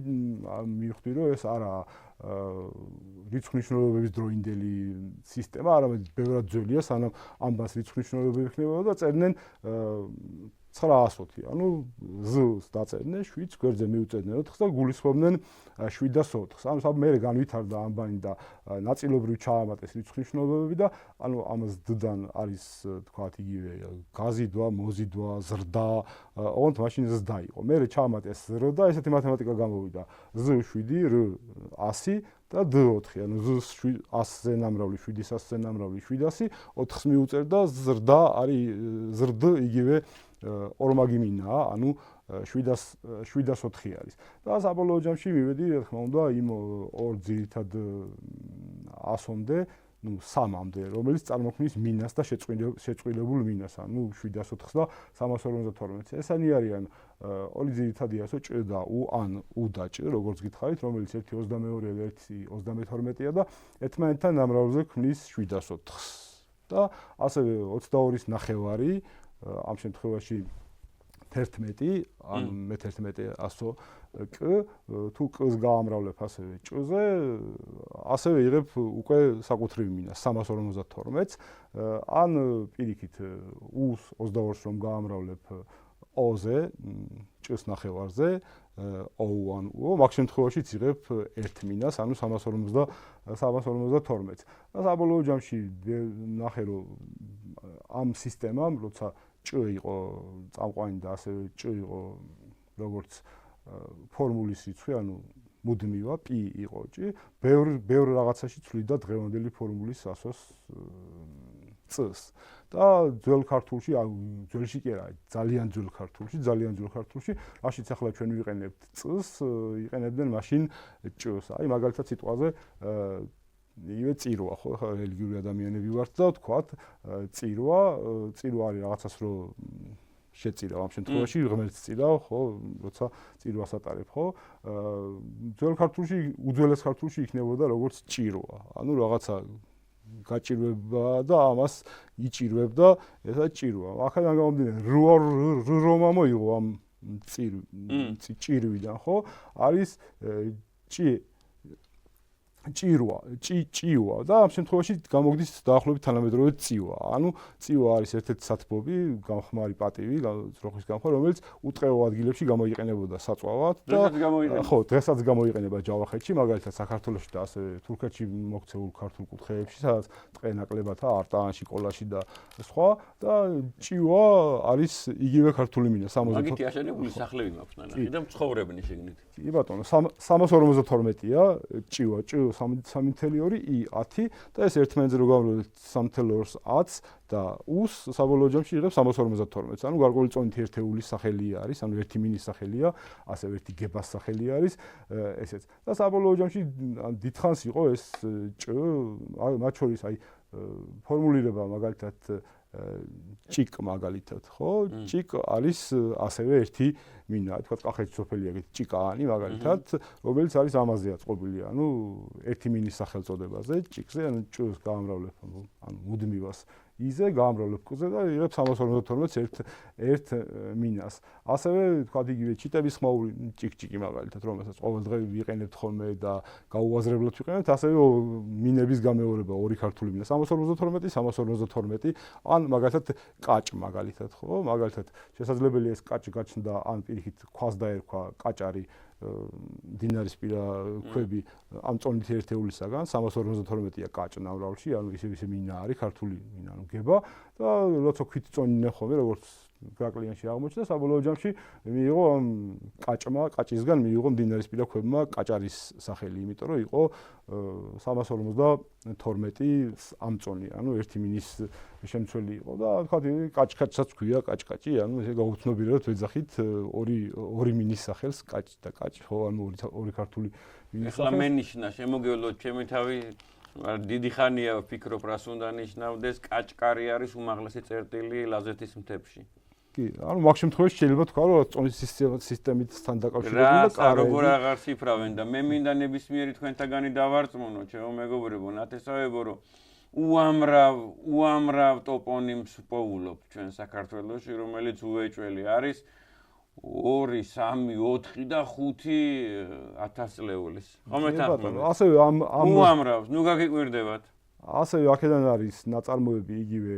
მივხვდი რომ ეს არა რიცხვნიშნულობების დროინდელი სისტემა, არამედ ბევრად ძველია, სანამ ამბას რიცხვნიშნულობები ექნებოდა და წერდნენ 920, ანუ ზ-ს დაწერდნენ 7, გვერდზე მიუწერდნენ 4-ს და გულისხმობდნენ 704-ს. ანუ მე განვითარდა ამბანი და ნაწილობრივ ჩაამატეს რიცხვნიშნულობები და ანუ ამას დ-დან არის თქვათ იგივე გაზიდვა, მოზიდვა, ზრდა, ოღონდ მაშინ ზრდა იყო. მე ჩაამატეს ზრდა, ესეთი მათემატიკა გამოვიდა. z7, r 100 და d4, ანუ z100-ზე ნამრავლი, 700-ზე ნამრავლი, 700, 4-ს მიუწერ და ზრდა არის ზრდ იგივე ორმაგი მინაა, ანუ 704 არის. და საბოლოო ჯამში მივედი, რა თქმა უნდა, იმ ორ ძირითად ასომდე, ну 3-მდე, რომელიც წარმოქმნის მინას და შეწყვილებულ მინას, ანუ 704 და 352. ესენი არიან ორი ძირითადი ასო ჭ და უ, ან უ და ჭ, როგორც გითხარით, რომელიც ერთი 22-ია და ერთი 32-ია და ერთმანეთთან ნამრავლზე ქმნის 704-ს. და ასევე 22-ის ნახევარი ამ შემთხვევაში 11, ან მე11 ასო კ, თუ კ-ს გაამრავლებ ასევე ჭ-ზე, ასევე იღებ უკვე საკუთრივ მინას 352-ს, ან პირიქით უ-ს 22-ს რომ გაამრავლებ ო-ზე, ჭ-ს ნახევარზე, ო-უ ან უ, მაგ შემთხვევაში იღებ 1 მინას, ანუ 352-ს. და საბოლოო ჯამში ნახე რომ ამ სისტემამ, როცა ჭ იყო წამყვანი და ასევე ჭ იყო როგორც ფორმულის რიცხვი, ანუ მუდმივა, პი იყო ჭ, ბევრ რაღაცაში ცვლიდა დღევანდელი ფორმულის ასოს წ-ს. და ძველ ქართულში, ძველში კი არა, ძალიან ძველ ქართულში, რაშიც ახლა ჩვენ ვიყენებთ წს, იყენებდნენ მაშინ ჭს. აი მაგალითად სიტყვაზე იგივე წირვა, ხო, ხა რელიგიური ადამიანები ვართ და ვთქვათ, წირვა არის რაღაცას რო შეწირავ ამ შემთხვევაში ღმერთს წირავ, ხო, როცა წირვას ატარებ, ხო? ძველ ქართულში, უძველეს ქართულში იქნებოდა როგორც ჭირვა. ანუ რაღაცა გაჭირვება და ამას იჭირვებდა, ესა ჭირვა. აქედან გამომდინარე, რომა მოიღო ამ ჭირვიდან, ხო? არის ჭივა და ამ შემთხვევაში გამოგდის დაახლოებით თანამედროვე წივა. ანუ წივა არის ერთ-ერთი სათბობი, გამხმარი პატივი, ძროხის გამხმარი, რომელიც უტყეო ადგილებში გამოიყენებოდა საწვავად და ხო, დღესაც გამოიყენება ჯავახეთში, მაგალითად საქართველოში და ასევე თურქეთში მოქცეულ ქართულ კუთხეებში, სადაც ტყე ნაკლებათა არტაანში, ყოლაში და სხვა და ჭივა არის იგივე ქართული მინა 60. მაგითი აშენებული სახლები მაქვს ნანახი და მცხოვრებნი შეგნით. კი ბატონო, 352-ია ჭივა, 3.2 i10 და ეს ერთმანეთზე რო გავავლოთ 3.2-ს 10 და უს საბოლოო ჯამში იღებს 352-ს. ანუ გარკვეული წონით ერთეულის სახელი არის, ანუ ერთი მინის სახელია, ასევე ერთი გებას სახელი არის, ესეც. და საბოლოო ჯამში დიდხანს იყო ეს ჭ, მათ შორის აი ფორმულირება მაგალითად ჭიკ მაგალითად, ხო? ჭიკ არის ასევე ერთი მინა, თქვა კახეთის სოფელია ეგეთი ჭიკაანი მაგალითად, რომელიც არის ამაზე აწყობილი, ანუ ერთი მინის სახელწოდებაზე, ჭიკზე, ანუ ჭს გაამრავლებ, ანუ მუდმივას იზე გაამრავლებ კუზე და იღებს 352 ერთ მინას. ასევე თქვა იგივე ჩიტების ხმაური ჭიკ-ჭიკი მაგალითად, რომელსაც ყოველდღე ვიყენებთ ხოლმე და გაუაზრებლად ვიყენებთ, ასევე მინების გამეორება ორი ქართული მინა 352, 352 ან მაგალითად კაჭ მაგალითად, ხო? მაგალითად შესაძლებელია ეს კაჭი გაჩნდა ან პირიქით ქვას დაერქვა კაჭარი დინარისპირა ქვები ამ წონით ერთეულისაგან 352-ია კაჭ ნამრავლში, ანუ ისე მინა არის ქართული მინა, ანუ გება და როცა ქვით წონინე ხოლმე, როგორც გრაკლიანში აღმოჩნდა, საბოლოო ჯამში მიიღო ამ კაჭისგან მიიღო დინარისპირა ქვებმა კაჭარის სახელი, იმიტომ რომ იყო 352 ამ წონი, ანუ ერთი მინის შემცველი იყო და თქვა კაჭკაჭსაც ქვია კაჭკაჭი, ანუ ესე გაუცნობიერად ვეძახით ორი მინის სახელს კაჭ და კაჭ, ხო, ანუ ორი ქართული მინის სახელს. ახლა მე ნიშნა, შემოგევლოთ ჩემი თავი, დიდი ხანია ვფიქრობ, რას უნდა ნიშნავდეს, კაჭკარი არის უმაღლესი წერტილი ლაზეთის მთებში. კი, ანუ მაგ შემთხვევაში შეიძლება თქვა, რომ წონის სისტემისთან დაკავშირებული და კარი როგორ აღარ ციფრავენ და მე მინდა ნებისმიერი თქვენთაგანი დავარწმუნო, ჩემო მეგობრებო, ნათესავებო, რომ უამრავ ტოპონიმს პოულობ ჩვენ საქართველოში, რომელიც უეჭველი არის 2, 3, 4 და 5,000 წლეულის. ხომ ეთანხმებათ? ასევე ამ უამრავს, ნუ გაგიკვირდებათ. ასევე აქედან არის ნაწარმოები იგივე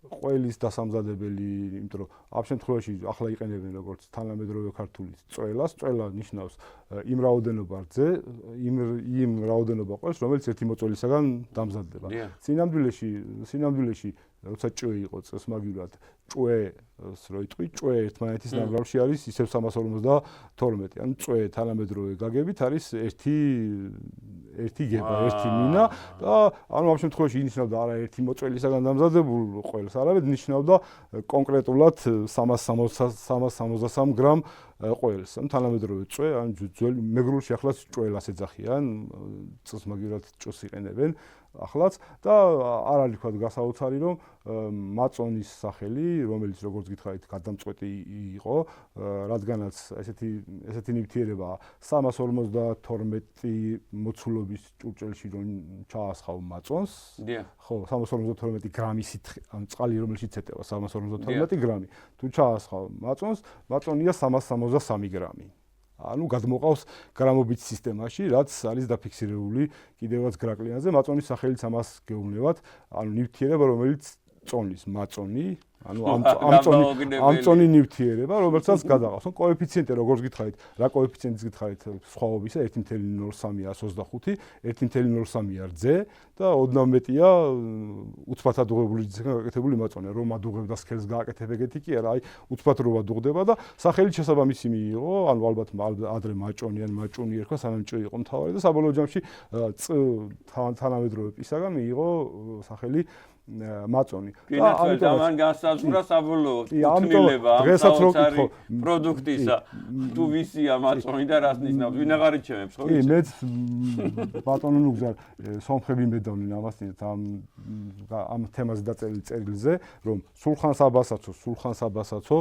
ყველის დასამზადებელი, იმიტომ რომ ამ შემთხვევაში ახლა იყენებენ როგორც თანამედროვე ქართულის წველას, წველა ნიშნავს იმ რაოდენობაზე, იმ რაოდენობა ყველს, რომელიც ერთი მოწველისაგან დამზადდება. სინამდვილეში როცა ჭ იყო წესმაგივრად, ჭვეს რო იტყვი, ჭვე ერთმანეთის ნამრავლში არის ისევ 352, ანუ ჭვე თანამედროვე გაგებით არის ერთი გება, ერთი მინა და ანუ ამ შემთხვევაში ინიშნავდა არა ერთი მოწველისაგან დამზადებულ ყველს, არამედ ნიშნავდა კონკრეტულად 363 გრამ ყველს. ანუ თანამედროვე ჭვე, ანუ ძველი მეგრულში ახლაც ჭველას ეძახიან, წესმაგივრად ჭოს იყენებენ. ახლაც და არ არის თქვა გასაოცარი რომ მაწონის სახელი, რომელიც როგორც გითხარით, გადამწყვეტი იყო, რადგანაც ესეთი ნივთიერება 352 მოცულობის ჭურჭელში რომ ჩაასხავ მაწონს, ხო, 352 გრამი სითხე, ან წყალი რომელშიც ეტევა 352 გრამი, თუ ჩაასხავ მაწონს, მაწონია 363 გრამი. ანუ გადმოყავს გრამობით სისტემაში, რაც არის დაფიქსირებული კიდევაც გრაკლიანზე, მაწონის სახელიც ამას გეუბნებათ, ანუ ნივთიერება, რომელიც წონის მაწონი, ანუ ამ წონი ნივთიერება, რომელსაც გადაყავს. ანუ კოეფიციენტი როგორც გითხარით, რა კოეფიციენტიც გითხარით, სხვაობისა 1.03-ია 125, 1.03-ია რძე და ოდნავ მეტია უცბად ადუღებული რძისგან გაკეთებული მაწონი. რომ ადუღებდა სქელს გააკეთებ ეგეთი კი არა, აი უცბად რო ადუღდება და სახელი შესაბამისი მიიღო, ანუ ალბათ ადრე მაჭონი ან მაჭუნი ერქვა, სანამ ჭ იყო მთავარი და საბოლოო ჯამში თანამედროვე პისაგან მიიღო სახელი მაწონი. და ამან განსაზღვრა საბოლოოდ კუთვნილება ამ საოცარი პროდუქტისა. თუ ვისია მაწონი და რას ნიშნავს? ვინ აღარ იჩემებს, ხო? კი, მეც ბატონო ნუგზარ სომხები მედოვნენ ამას ამ თემაზე დაწერილი წერილზე, რომ სულხან-საბასაცო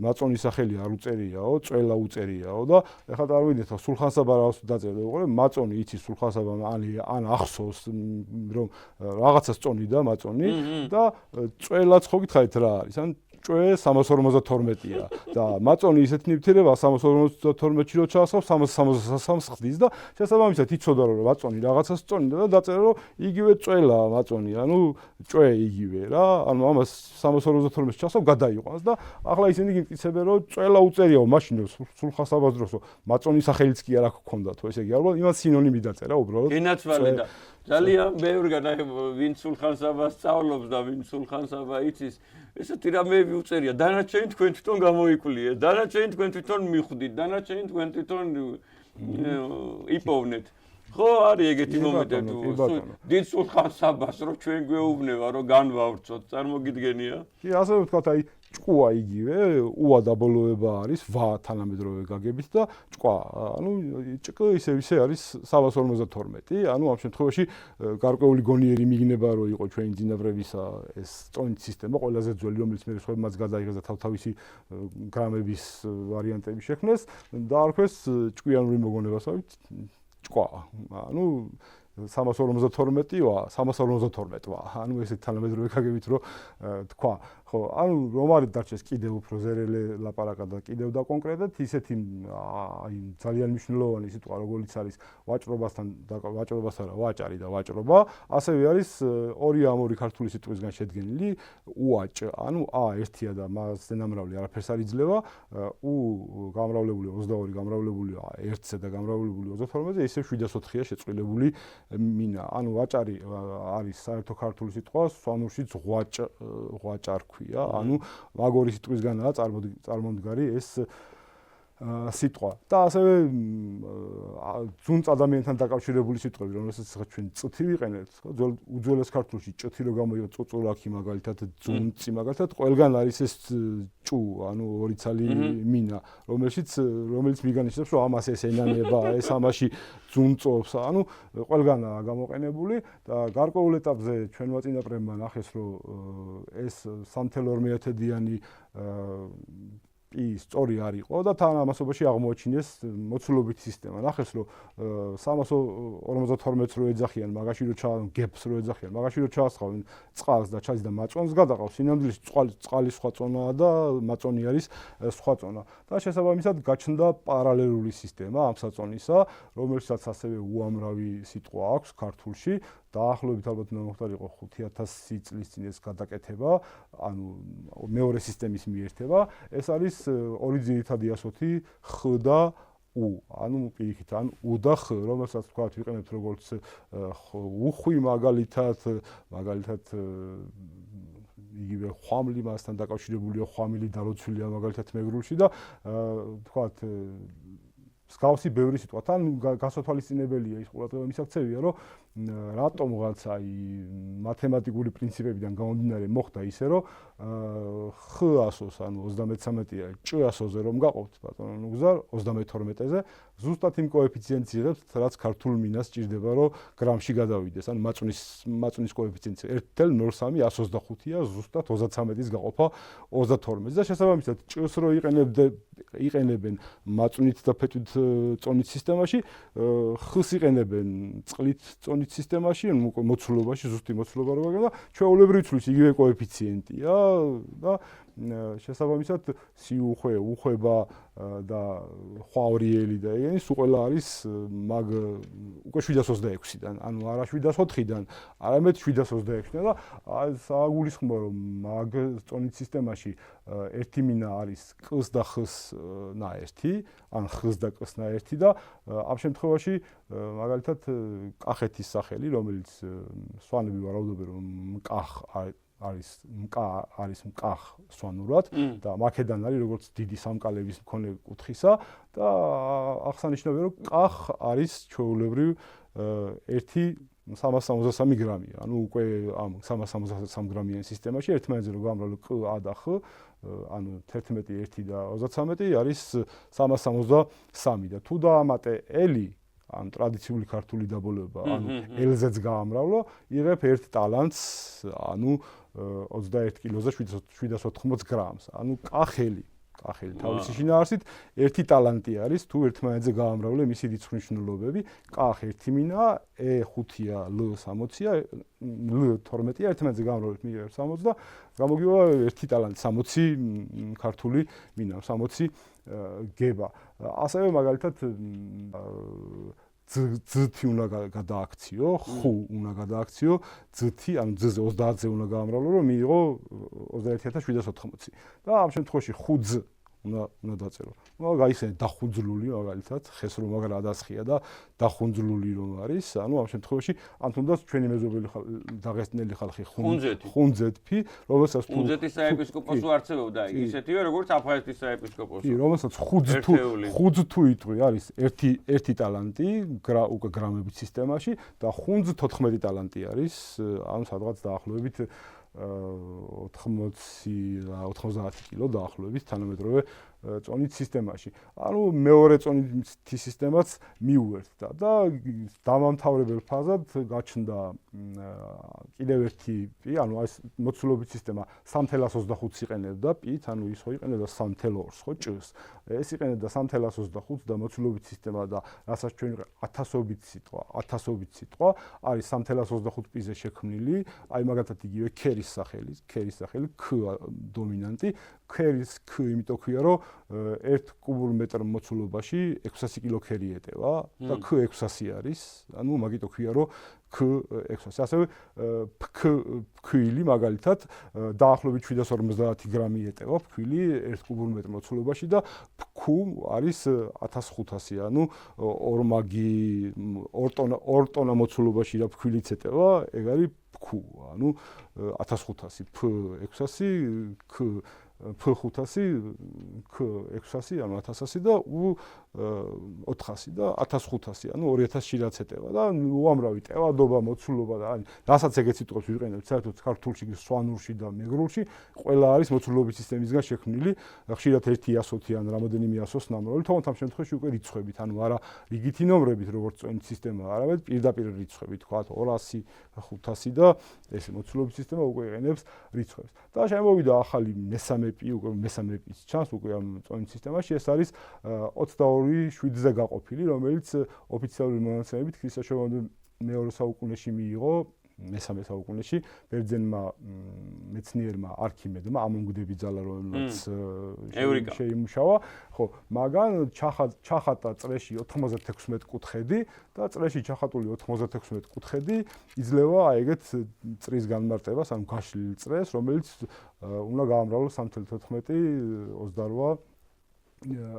მაწონის სახელი არ უწერიაო, წველა უწერიაო და ეხლა წარმოვიდგინეთ, რომ სულხან-საბა რას დაწერილი იყო, მაწონი იცის სულხან-საბა ან ახსოვს რომ რაღაცას წონიდა მაწონი და წველაც ხო გითხარით რა არის? ან ჭვე 352-ია და მაწონი ისეთ ნივთიერება 352-ში რო ჩაასხავს 363 ხდის და შესაბამისად იცოდა რომ მაწონი რაღაცას წონიდა და დაწერა რომ იგივე წველაა მაწონი, ანუ ჭვე იგივე რა, ანუ ამას 352-ში ჩაასხავ გადაიყვანს და ახლა ისინი გიმტკიცებენ რომ წველა უწერიაო მაშინ სულხან-საბას დროს მაწონის სახელიც კი არ აქვს ქონდათო, ესე იგი ალბათ იმას სინონიმი დაწერა უბრალოდ. ენაცვალე და ძალიან ბევრგან აი ვინ სულხან-საბას სწავლობს და ვინ სულხან-საბა იცის ესეთი რამეები უწერია. დანარჩენი თქვენ თვითონ გამოიკვლიეთ, დანარჩენი თქვენ თვითონ მიხვდით, დანარჩენი თქვენ თვითონ იპოვნეთ. ხო არის ეგეთი მომენტები დიდ სულხან-საბას რომ ჩვენ გვეუბნება რომ განვავრცოთ, წარმოგიდგენია? კი, ასე ვთქვათ, აი ჭკუა იგივე, უა დაბოლოება არის ვა თანამედროვე გაგებით და ჭკვა, ანუ ჭკ ისე არის 352, ანუ ამ შემთხვევაში გარკვეული გონიერი მიგნება რომ იყო ჩვენი ძინავრებისა ეს წონით სისტემა ყველაზე ძველი, რომელიც მე სხვებმაც გადაიღეს და თავთავისი გრამების ვარიანტები შექმნეს და არქვეს ჭკვიანური მოგონებასავით ჭკვა, ანუ 352-ვა, 352-ვა, ანუ ესეთ თანამედროვე გაგებით რომ თქვა, ხო, ანუ რომ არის დარჩეს კიდევ უფრო ზერელე ლაპარაკა და კიდევ და კონკრეტად ისეთი აი ძალიან მნიშვნელოვანი სიტყვა როგორც არის ვაჭრობასთან ვაჭარი და ვაჭრობა, ასევე არის ორი ამ ორი ქართული სიტყვისგან შედგენილი უაჭ, ანუ ა ერთია და მასზე ნამრავლი არაფერს არ იძლევა, უ გამრავლებული 22 გამრავლებული 1-ზე და გამრავლებული 32-ზე, ისე 704-ია შეწყვილებული მინა, ანუ ვაჭარი არის საერთო ქართული სიტყვა, სვანურშიც ღვაჭარქვია, ანუ მაგორი სიტყვისგანაა წარმომდგარი ეს სიტყვა. და ასევე ძუნწ ადამიანთან დაკავშირებული სიტყვები, რომელსაც ჩვენ წუთი ვიყენებთ, ხო? უძველეს ქართულში ჭთი რო გამოიღო წუწულაკი მაგალითად, ძუნწი მაგალითად, ყველგან არის ეს ჭუ, ანუ ორი ცალი მინა, რომელიც მიგანიშნებს, რომ ამას ეს ენანება, ეს ამაში ძუნწობს, ანუ ყველგანაა გამოყენებული და გარკვეულ ეტაპზე ჩვენმა წინაპრებმა ნახეს, რომ ეს 3.2-დიანი სწორი არ იყო და თან ამასობაში აღმოაჩინეს მოცულობითი სისტემა. ნახეს რომ 352-ს რო ეძახიან, მაგაში რო გებს რო ეძახიან, მაგაში რო ჩაასხავენ წყალს და ჩაის და მაწონს გადაყავს. სინამდვილეში წყალი სხვა წონაა და მაწონი არის სხვა წონა. და შესაბამისად გაჩნდა პარალელური სისტემა ამ საწონისა, რომელსაც ასევე უამრავი სიტყვა აქვს ქართულში. დაახლოებით ალბათ მოხდა იყო 5000 წლის წინ ეს გადაკეთება, ანუ მეორე სისტემის მიერთება. ეს არის ორი ძირითადი ასოთი ხ და უ, ანუ პირიქით, ან უ და ხ, რომელსაც თქვათ ვიყენებთ როგორც უხვი მაგალითად იგივე ხვამლი მასთან დაკავშირებულია, ხვამილი დალოცვილია მაგალითად მეგრულში და თქვათ მსგავსი ბევრი სიტყვა. თან გასათვალისწინებელია ის ყურადღება მისაქცევია, რომ რატომღაც აი მათემატიკური პრინციპებიდან გამომდინარე მოხდა ისე, რომ ხ-ასოს, ანუ 33-ია, ჭ-ასოზე რომ გაყოფთ ბატონო ნუგზარ 32-ზე, ზუსტად იმ კოეფიციენტს იღებთ, რაც ქართულ მინას სჭირდება, რომ გრამში გადავიდეს. ანუ მაწვნის კოეფიციენტი 1.03 125-ია, ზუსტად 33-ის გაყოფა 32-ზე და შესაბამისად ჭ-ს რო იყენებენ მაწვნით და ფეტვით წონით სისტემაში, ხ-ს იყენებენ წყლით წონით სისტემაში, მოცულობაში, ზუსტი მოცულობა რო გაგება, ჩვეულებრივ ცვლის იგივე კოეფიციენტია და შესაბამისად სიუხვე, უხვება და ხვავრიელი და ეგენი სულ ყველა არის მაგ უკვე 726-დან, ანუ არა 704-დან, არამედ 726-დან და საგულისხმოა რომ მაგ წონით სისტემაში ერთი მინა არის კ-ს და ხ-ს ნაერთი, ან ხ-ს და კ-ს ნაერთი და ამ შემთხვევაში მაგალითად კახეთის სახელი, რომელიც სვანები ვარაუდობენ რომ მკახ არის მკახ სვანურად და მაქედან არის როგორც დიდი სამკალების მქონე კუთხისა და აღსანიშნავია რომ კახ არის ჩვეულებრივ ერთი 363 გრამია. ანუ უკვე ამ 363 გრამიან სისტემაში ერთმანეთზე რო გამრავლო Q, A და X, ანუ 11, 1 და 33 არის 363 და თუ დაამატე L, ან ტრადიციული ქართული დაბოლოება, ანუ L-ზეც გაამრავლო, იღებ ერთ ტალანტს, ანუ 21 კილოზე 780 გრამს. ანუ კახელი თავისი შინაარსით ერთი ტალანტი არის, თუ ერთმანეთზე გაამრავლე მისი რიცხვნიშნულობები, კახ 1 მინა, E5-ია, L60-ია, L12-ია, ერთმანეთზე გაამრავლეთ მიიღებ 60 და გამოგივა ერთი ტალანტი 60 ქართული მინა, 60 გება. ასევე მაგალითად Z-ი უნდა გადააქციო, X უნდა გადააქციო, Z-ი, ანუ Z-ზე 30-ზე უნდა გაამრავლო, რომ მიიღო 21780. და ამ შემთხვევაში 5Z უნდა დაწერო. გაიხსენე დახუნძლული მაგალითად, ხეს რომ აღარ ადასხია და დახუნძლული რომ არის, ანუ ამ შემთხვევაში ან თუნდაც ჩვენი მეზობელი დაღესტნელი ხალხი ხუნძეთფი, რომელსაც ხუნძეთის საეპისკოპოსო არწევდა ისეთივე როგორც აფხაზეთის საეპისკოპოსო. კი, რომელსაც ხუძ თუ იტყვი არის ერთი ტალანტი, უკვე გრამებით სისტემაში და ხუნძ 14 ტალანტი არის, ანუ სადღაც დაახლოებით 90 კილო დაახლოებით თანამედროვე წონით სისტემაში. ანუ მეორე წონითი სისტემაც მიუერთდა და დამამთავრებელ ფაზად გაჩნდა კიდევ ერთი პი, ანუ ეს მოცულობის სისტემა 3.25 იყენებდა პით, ანუ ის ხო იყენებდა 3.2 ხო ჭს. ეს იყენებდა 3.25 და მოცულობის სისტემა და რასაც ჩვენ 1000ობით სიტყვა არის 3.25 პიზე შექმნილი, აი მაგათად იგივე ქერის სახელი, K დომინანტი, ქერის K იმიტომ ქვია, რომ 1 კუბურ მეტრ მოცულობაში 600 კილო ქერი ეტევა და K 600 არის, ანუ მაგიტო ქვია, რომ K 600. ასევე ფქვილი მაგალითად დაახლოებით 750 გრამი ეტევა ფქვილი 1 კუბურ მეტრ მოცულობაში და ფქუ არის 1500, ანუ ორმაგი 2 ტონა მოცულობაში და ფქვილიც ეტევა, ეგ არის ფქუ, ანუ 1500, P600, P500, K600, ანუ 1100 და U400 და 1500, ანუ 2000-ში რაც ეტევა და უამრავი ტევადობა, მოცულობა და აი, რასაც ეგეთ სიტყვებს ვიყენებთ საერთოდ ქართულში, სვანურში და მეგრულში, ყველა არის მოცულობის სისტემისგან შექმნილი, ხშირად 1.100 ან რამოდენიმე 100-ს ნამრავლი, თუმცა ამ შემთხვევაში უკვე რიცხვებით, ანუ არა რიგითი ნომრებით, როგორც წონით სისტემა, არამედ პირდაპირ რიცხვებით, თქვა 200, 500 და ეს მოცულობის სისტემა უკვე იყენებს რიცხვებს. და შემოვიდა ახალი მესამე პი, უკვე მესამე პის ჩანს უკვე ამ წონით სისტემაში, ეს არის 22/7-ზე გაყოფილი, რომელიც ოფიციალური მონაცემებით ქრისტესაშობამდე მეორე საუკუნეში მიიღო, მესამე საუკუნეში ბერძენმა მეცნიერმა არქიმედმა, ამონგდები ძალა რომელსაც შეიმუშავა, ხო, მაგან ჩახატა წრეში 96 კუთხედი და წრეში ჩახატული 96 კუთხედი იძლევა აი ეგეთ წრის განმარტებას, ანუ გაშლილ წრეს, რომელიც უნდა გაამრავლოს 3.14 28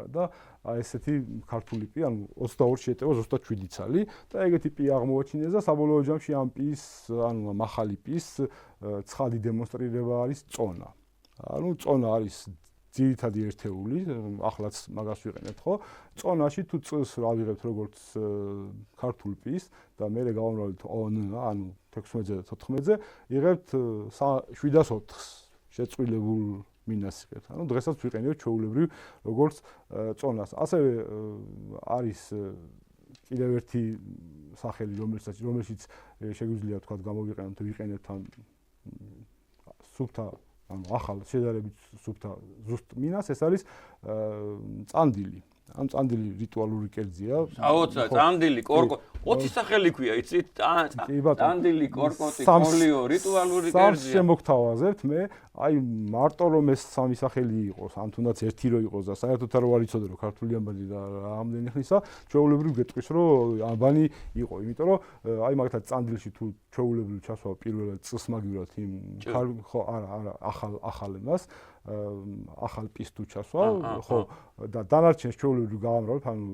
და ესეთი ქართული პი, ანუ 22-ში ეტევა 27 ცალი და ეგეთი პი აღმოაჩინეს და საბოლოო ჯამში ამ პის, ანუ მახალი პის ცხადი დემონსტრირება არის წონა. ანუ წონა არის ძირითადი ერთეული, ახლაც მაგას ვიყენებთ, ხო? წონაში თუ წს ავიღებთ როგორც ქართულ პის და მერე გავამრავლეთ ON, ანუ 16-ზე და 14-ზე, იღებთ 704-ს შეწყვილებულ მინას იღებთ. ანუ დღესაც ვიყენებთ ჩვეულებრივ როგორც წონას. ასევე არის კიდევ ერთი სახელი, რომელშიც შეგვიძლია თქვა გამოვიყენოთ, ვიყენებთ ამ სუფთა, ანუ ახალ შედარებით სუფთა ზუსტ მინას, ეს არის წანდილი. ამ წანდილი რიტუალური კერძია. აოცა, წანდილი, კორკო, 20 სახელი ქვია, იცით? წანდილი, კორკოტი, კოლიო, რიტუალური კერძია. სამს შემოგთავაზებთ მე, აი მარტო რომ ეს სამი სახელი იყოს, ან თუნდაც ერთი რო იყოს და საერთოდ არ ვარ იცოდე რომ ქართული ამბანი და ამდენი ხნისა, ჩვეულებრივ გეტყვის რომ ამბანი იყო, იმიტომ რომ აი მაგათაც წანდილში თუ ჩვეულებრივ ჩასვა პირველად წს მაგივრად იმ ხო არა ახალ მას ახალ პის თუ ჩასვა, ხო და დანარჩენს ჩვეულებრივ გავამრავლებ, ანუ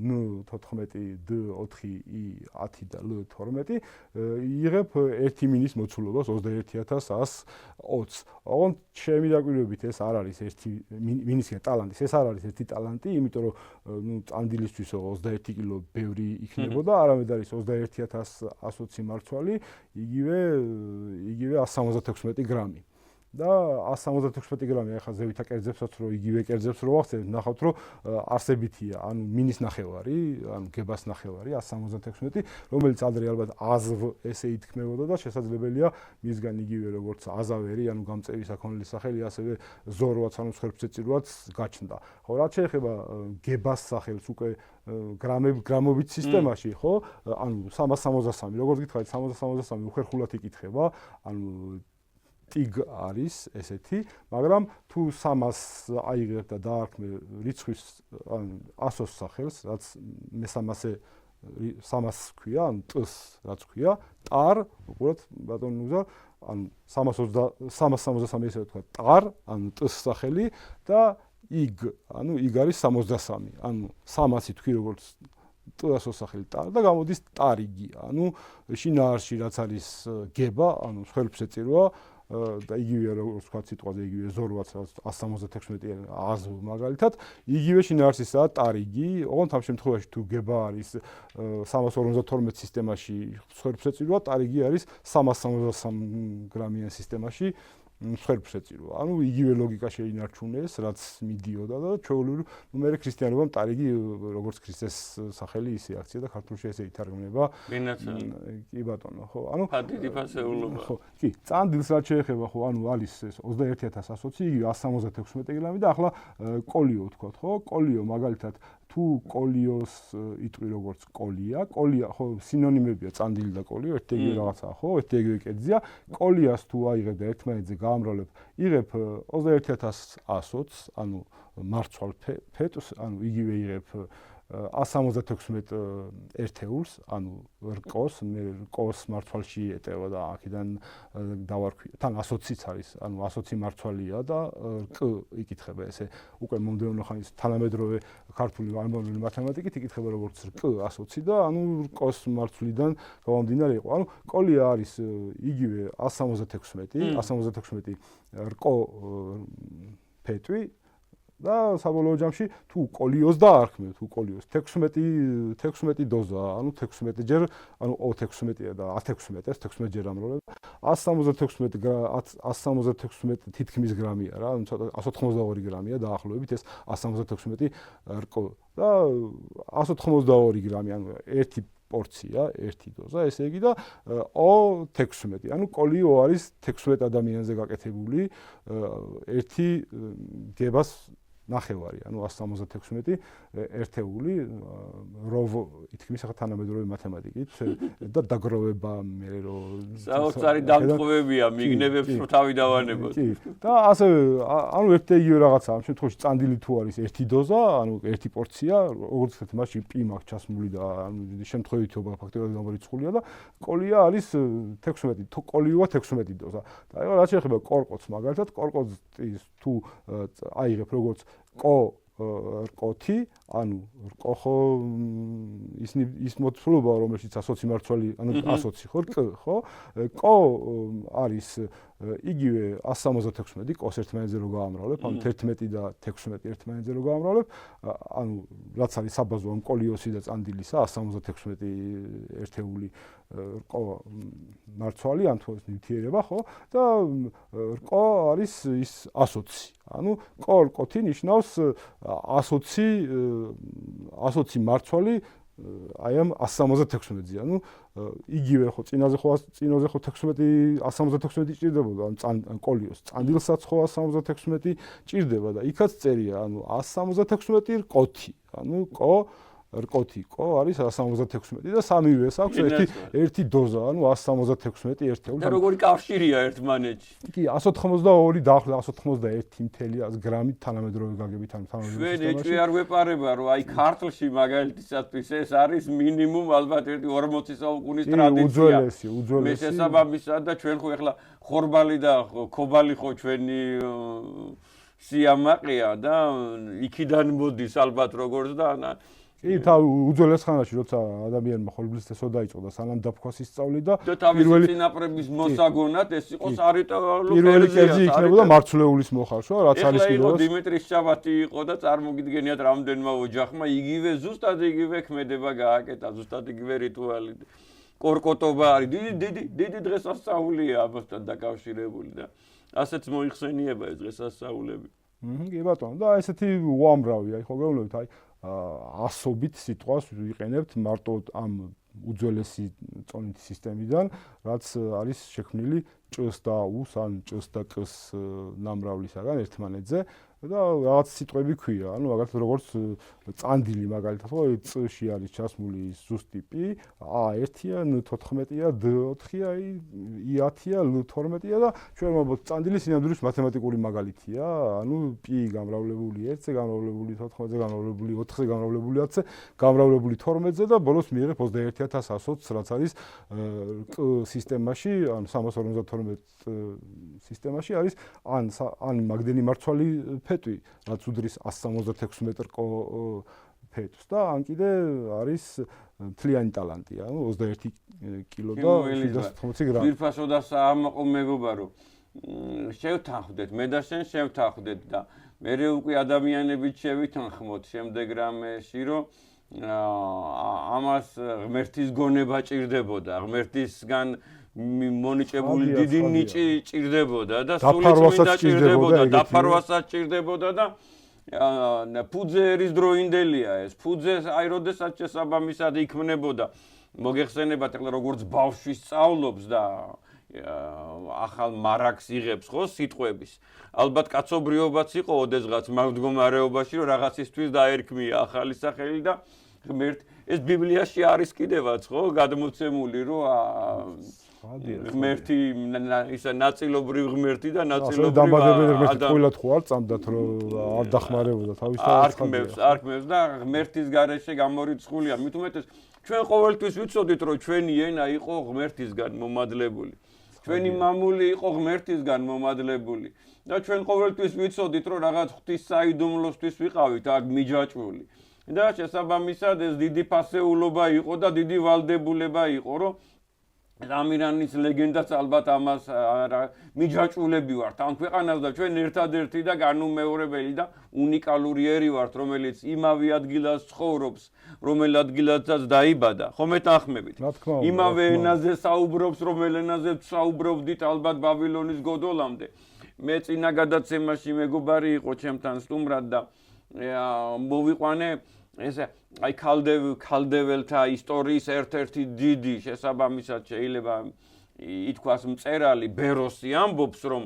N14 D4I 10 და L12 იღებ 1 მინის მოცულობას 21120. ოღონდ ჩემი დაკვირვებით ეს არ არის ერთი მინისკენ ტალანტის, ეს არ არის ერთი ტალანტი, იმიტომ რომ წამდილისთვისო 21 კილო ბევრი იქნებოდა, არამედ არის 21120 მარცვალი, იგივე 176 გრამი. და 176 გრამი ახლა ზევითა კერძებსაც რო იგივე კერძებს რო ვახცევთ, ნახავთ რომ არსებითია, ანუ მინის ნახევარი, ანუ გებას ნახევარი 176, რომელიც ადრე ალბათ აზვ ესე ითქმებოდა და შესაძლებელია მისგან იგივე როგორც აზავერი, ანუ გამწევი საქონლის სახელი, ასევე ზორვაც, ანუ მსხვერპლსეწირვაც გაჩნდა. ხო, რაც შეეხება გებას სახელს უკვე გრამობით სისტემაში, ხო? ანუ 363, როგორც გითხარით, 363 უხერხულად იკითხება, ანუ ტიგ არის ესეთი, მაგრამ თუ 300 აიღებ და დაარქმე რიცხვის ან 100-ს სახელს, რაც მე 300 ქვია, ან ტს რაც ქვია, ტარ, უყურეთ ბატონო ნუგზა, ან 363 ესე ვთქვა, ტარ, ან ტს სახელი და იგ, ანუ იგ არის 63, ანუ 300 თქვი როგორც ტს სახელი ტარ და გამოდის ტარიგი, ანუ შინაარსში რაც არის გება, ანუ მსხვერპლსეწირვა და იგივე როგორც ვთქვა სიტყვაზე იგივე ზორვაც 176 აზვ მაგალითად იგივე შინაარსისაა ტარიგი, ოღონდ ამ შემთხვევაში თუ გება არის 352 სისტემაში მსხვერპლსეწირვა, ტარიგი არის 363 გრამიან სისტემაში მსხვერპლსეწირვა. ანუ იგივე ლოგიკა შეინარჩუნეს, რაც მიდიოდა და ჩვეულებრივ მე ქრისტიანობამ ტარიგი როგორც ქრისტეს სახელი ისე აქცია და ქართულში ესე ითარგმნება. კი ბატონო, ხო, ანუ დიდი ფასეულობა. ხო, კი, წანდილს რაც შეეხება, ხო, ანუ არის ეს 21120, იგივე 176 გრამი და ახლა კოლიო ვთქვათ, ხო? კოლიო მაგალითად თუ კოლიოს იტყვი როგორც კოლია, ხო, სინონიმებია წანდილი და კოლიო, ერთიგივე რაღაცაა, ხო? ერთიგივე კერძია. კოლიას თუ აიღებ და ერთმანეთზე გაამრავლებ, იღებ 21120, ანუ მარცვალ ფეტს, ანუ იგივე იღებ 176 ერთეულს, ანუ რკოს, მე რკოს მარცვალში ეტევა და აქედან დავარქვი. თან 120-იც არის, ანუ 120 მარცვალია და რკ იკითხება ესე. უკვე მომდევნო ხანის თანამედროვე ქართული ამბავი მათემატიკით იკითხება როგორც რკ 120 და ანუ რკოს მარცვლიდან გამომდინარე იყო. ანუ კოლია არის იგივე 176 რკო ფეტვი და საბოლოო ჯამში თუ კოლიოს დაარქმევ, თუ კოლიოს 16 დოზა, ანუ 16 ჯერ, ანუ 16-ია და 16-ს 16 ჯერ ამრავლებ. 176 თითქმის გრამია რა, ანუ ცოტა 182 გრამია დაახლოებით ეს 176 რკო და 182 გრამი, ანუ ერთი პორცია, ერთი დოზა, ესე იგი და O16, ანუ კოლიო არის 16 ადამიანზე გაკეთებული ერთი გებას ნახევარი, ანუ 176 ერთეული როვ ითქმის ახლა თანამედროვე მათემატიკით და დაგროვება მე რომ საოცარი დამწყობებია მიგნებებს რო თავი დავანებოთ. კი. და ასევე ანუ ერთი იგივე რაღაცაა, ამ შემთხვევაში წანდილი თუ არის ერთი დოზა, ანუ ერთი პორცია, როგორც ვთქვით, მასში პი მაქვს ჩასმული და ანუ შემთხვევითობა ფაქტობრივად გამორიცხულია და კოლია არის 16, თუ კოლიოა 16 დოზა. და ეგ რაც შეეხება კორკოც მაგალითად, კორკოც თუ აიღებ როგორც რკოთი, ანუ რკოხო ის მოცულობა, რომელშიც 120 მარცვალი, ანუ 120 ხო, რკ, ხო? კო არის იგივე 176, კოს ერთმანეთზე რო გაამრავლებ, ანუ 11 და 16 ერთმანეთზე რო გაამრავლებ, ანუ რაც არის საბაზო ამ კოლიოსი და წანდილისა 176 ერთეული რკო მარცვალი, ან თუ ნივთიერება, ხო? და რკო არის ის 120. ანუ კორკოთი ნიშნავს 120 მარცვალი აი ამ 176-ზე, ანუ იგივე ხო წინაზე ხო 16 176 ჭირდებოდა, ან კოლიოს წანდილსაც ხო 176 ჭირდება და იქაც წერია, ანუ 176 რკოთი, ანუ რკოთი არის 176 და სამივეს აქვს ერთი დოზა, ანუ 176 ერთეული. და როგორი კავშირია ერთმანეთში? კი, 182 დაახლოებით 181 გრამით თანამედროვე გაგებით, ანუ თანამედროვე სისტემაში. ჩვენ ეჭვი არ ვეპარება, რომ აი ქართლში მაგალითისათვის ეს არის მინიმუმ ალბათ ერთი 40 საუკუნის ტრადიცია. უძველესი. მე შესაბამისად და ჩვენ ხო ეხლა ხორბალი და ქობალი ხო ჩვენი სიამაყეა და იქიდან მოდის ალბათ როგორც და კი, უძველეს ხანაში, როცა ადამიანმა ხორბლის წესო დაიწყო და სანამ დაფქვას ისწავლი და პირველი წინაპრების მოსაგონად ეს იყო სარიტუალო პირველი კერძი იქნებოდა მარცვლეულის მოხარშვა, რაც არის კიდევ იყო დიმიტრი შაბათი იყო და წარმოგიდგენიათ რამდენმა ოჯახმა იგივე ზუსტად იგივე ქმედება გააკეთა, ზუსტად იგივე რიტუალი. კორკოტობა არის დიდი დღესასწაულია ამასთან დაკავშირებული და ასეც მოიხსენიება ეს დღესასწაულები. კი ბატონო, და ესეთი უამრავია, ხო გეუბნებით, აი ასობით სიტყვას ვიყენებთ მარტო ამ უძველესი წონითი სისტემიდან, რაც არის შექმნილი ჭ-ს და უ-ს ან ჭ-ს და კ-ს ნამრავლისაგან ერთმანეთზე და რაღაც სიტყვები ქვია, ანუ მაგალითად როგორც წანდილი მაგალითად, ხო, წ-ში არის ჩასმული ზუსტი პი, ა1-ია, ν14-ია, d4-ია, i10-ია, l12-ია და ჩვენ ვამბობთ წანდილის სინამდვილეში მათემატიკური მაგალითია, ანუ პი გამრავლებული 1-ზე, გამრავლებული 14-ზე, გამრავლებული 4-ზე, გამრავლებული 10-ზე, გამრავლებული 12-ზე და ბოლოს მიიღებ 21120, რაც არის კ სისტემაში, ან 352 სისტემაში არის ან მაგდენი მარცვალი ფეტვი, რაც უდრის 176 მეტრ ფეტვს და ან კიდე არის მთლიანი ტალანტი, ანუ 21 კილო და 780 გრამი. ძვირფასო და საამაყო მეგობარო, შევთანხმდეთ, მე და შენ შევთანხმდეთ და მე უკვე ადამიანებით შევითანხმოთ შემდეგ რამეში, რომ ამას ღმერთის გონება ჭირდებოდა, ღმერთისგან მონიჭებული დიდი ნიჭი ჭირდებოდა და სულიწმინდა ჭირდებოდა, დაფარვასაც ჭირდებოდა და ფუძე ერის დროინდელია ეს. ფუძე აი როდესაც შესაბამისად იქმნებოდა. მოგეხსენებათ ახლა როგორც ბავშვი სწავლობს და ახალ მარაგს იღებს ხო სიტყვების. ალბათ კაცობრიობაც იყო ოდესღაც მდგომარეობაში რომ რაღაცისთვის დაერქმია ახალი სახელი და ღმერთ ეს ბიბლიაში არის კიდევაც ხო გადმოცემული რომ ღმერთი ისა ნაწილობრივ ღმერთი და ნაწილობრივ ადამიანი ყოველად ხო არ წამდათ რომ არ დახმარებოდა თავის არქმევს და ღმერთის გარეშე გამორიცხულია. მით უმეტეს ჩვენ ყოველთვის ვიცოდით რომ ჩვენი ენა იყო ღმერთისგან მომადლებული. ჩვენი მამული იყო ღმერთისგან მომადლებული და ჩვენ ყოველთვის ვიცოდით რომ რაღაც ღვთის საიდუმლოსთვის ვიყავით აქ მიჯაჭვული. და შესაბამისად ეს დიდი ფასეულობა იყო და დიდი ვალდებულება იყო რომ ამირანის ლეგენდაც ალბათ ამას მიჯაჭვულები ვართ ამ ქვეყანას და ჩვენ ერთადერთი და განუმეორებელი და უნიკალური ერი ვართ რომელიც იმავე ადგილას ცხოვრობს რომელ ადგილაცაც დაიბადა ხო მეთანხმებით იმავე ენაზე საუბრობს რომელ ენაზე საუბრობდით ალბათ ბაბილონის გოდოლამდე მე წინა გადაცემაში მეგობარი იყო ჩემთან სტუმრად და მოვიყვანე ესე აი ქალდეველთა ისტორიის ერთ-ერთი დიდი შესაბამისად შეიძლება ითქვას მწერალი ბეროსი ამბობს რომ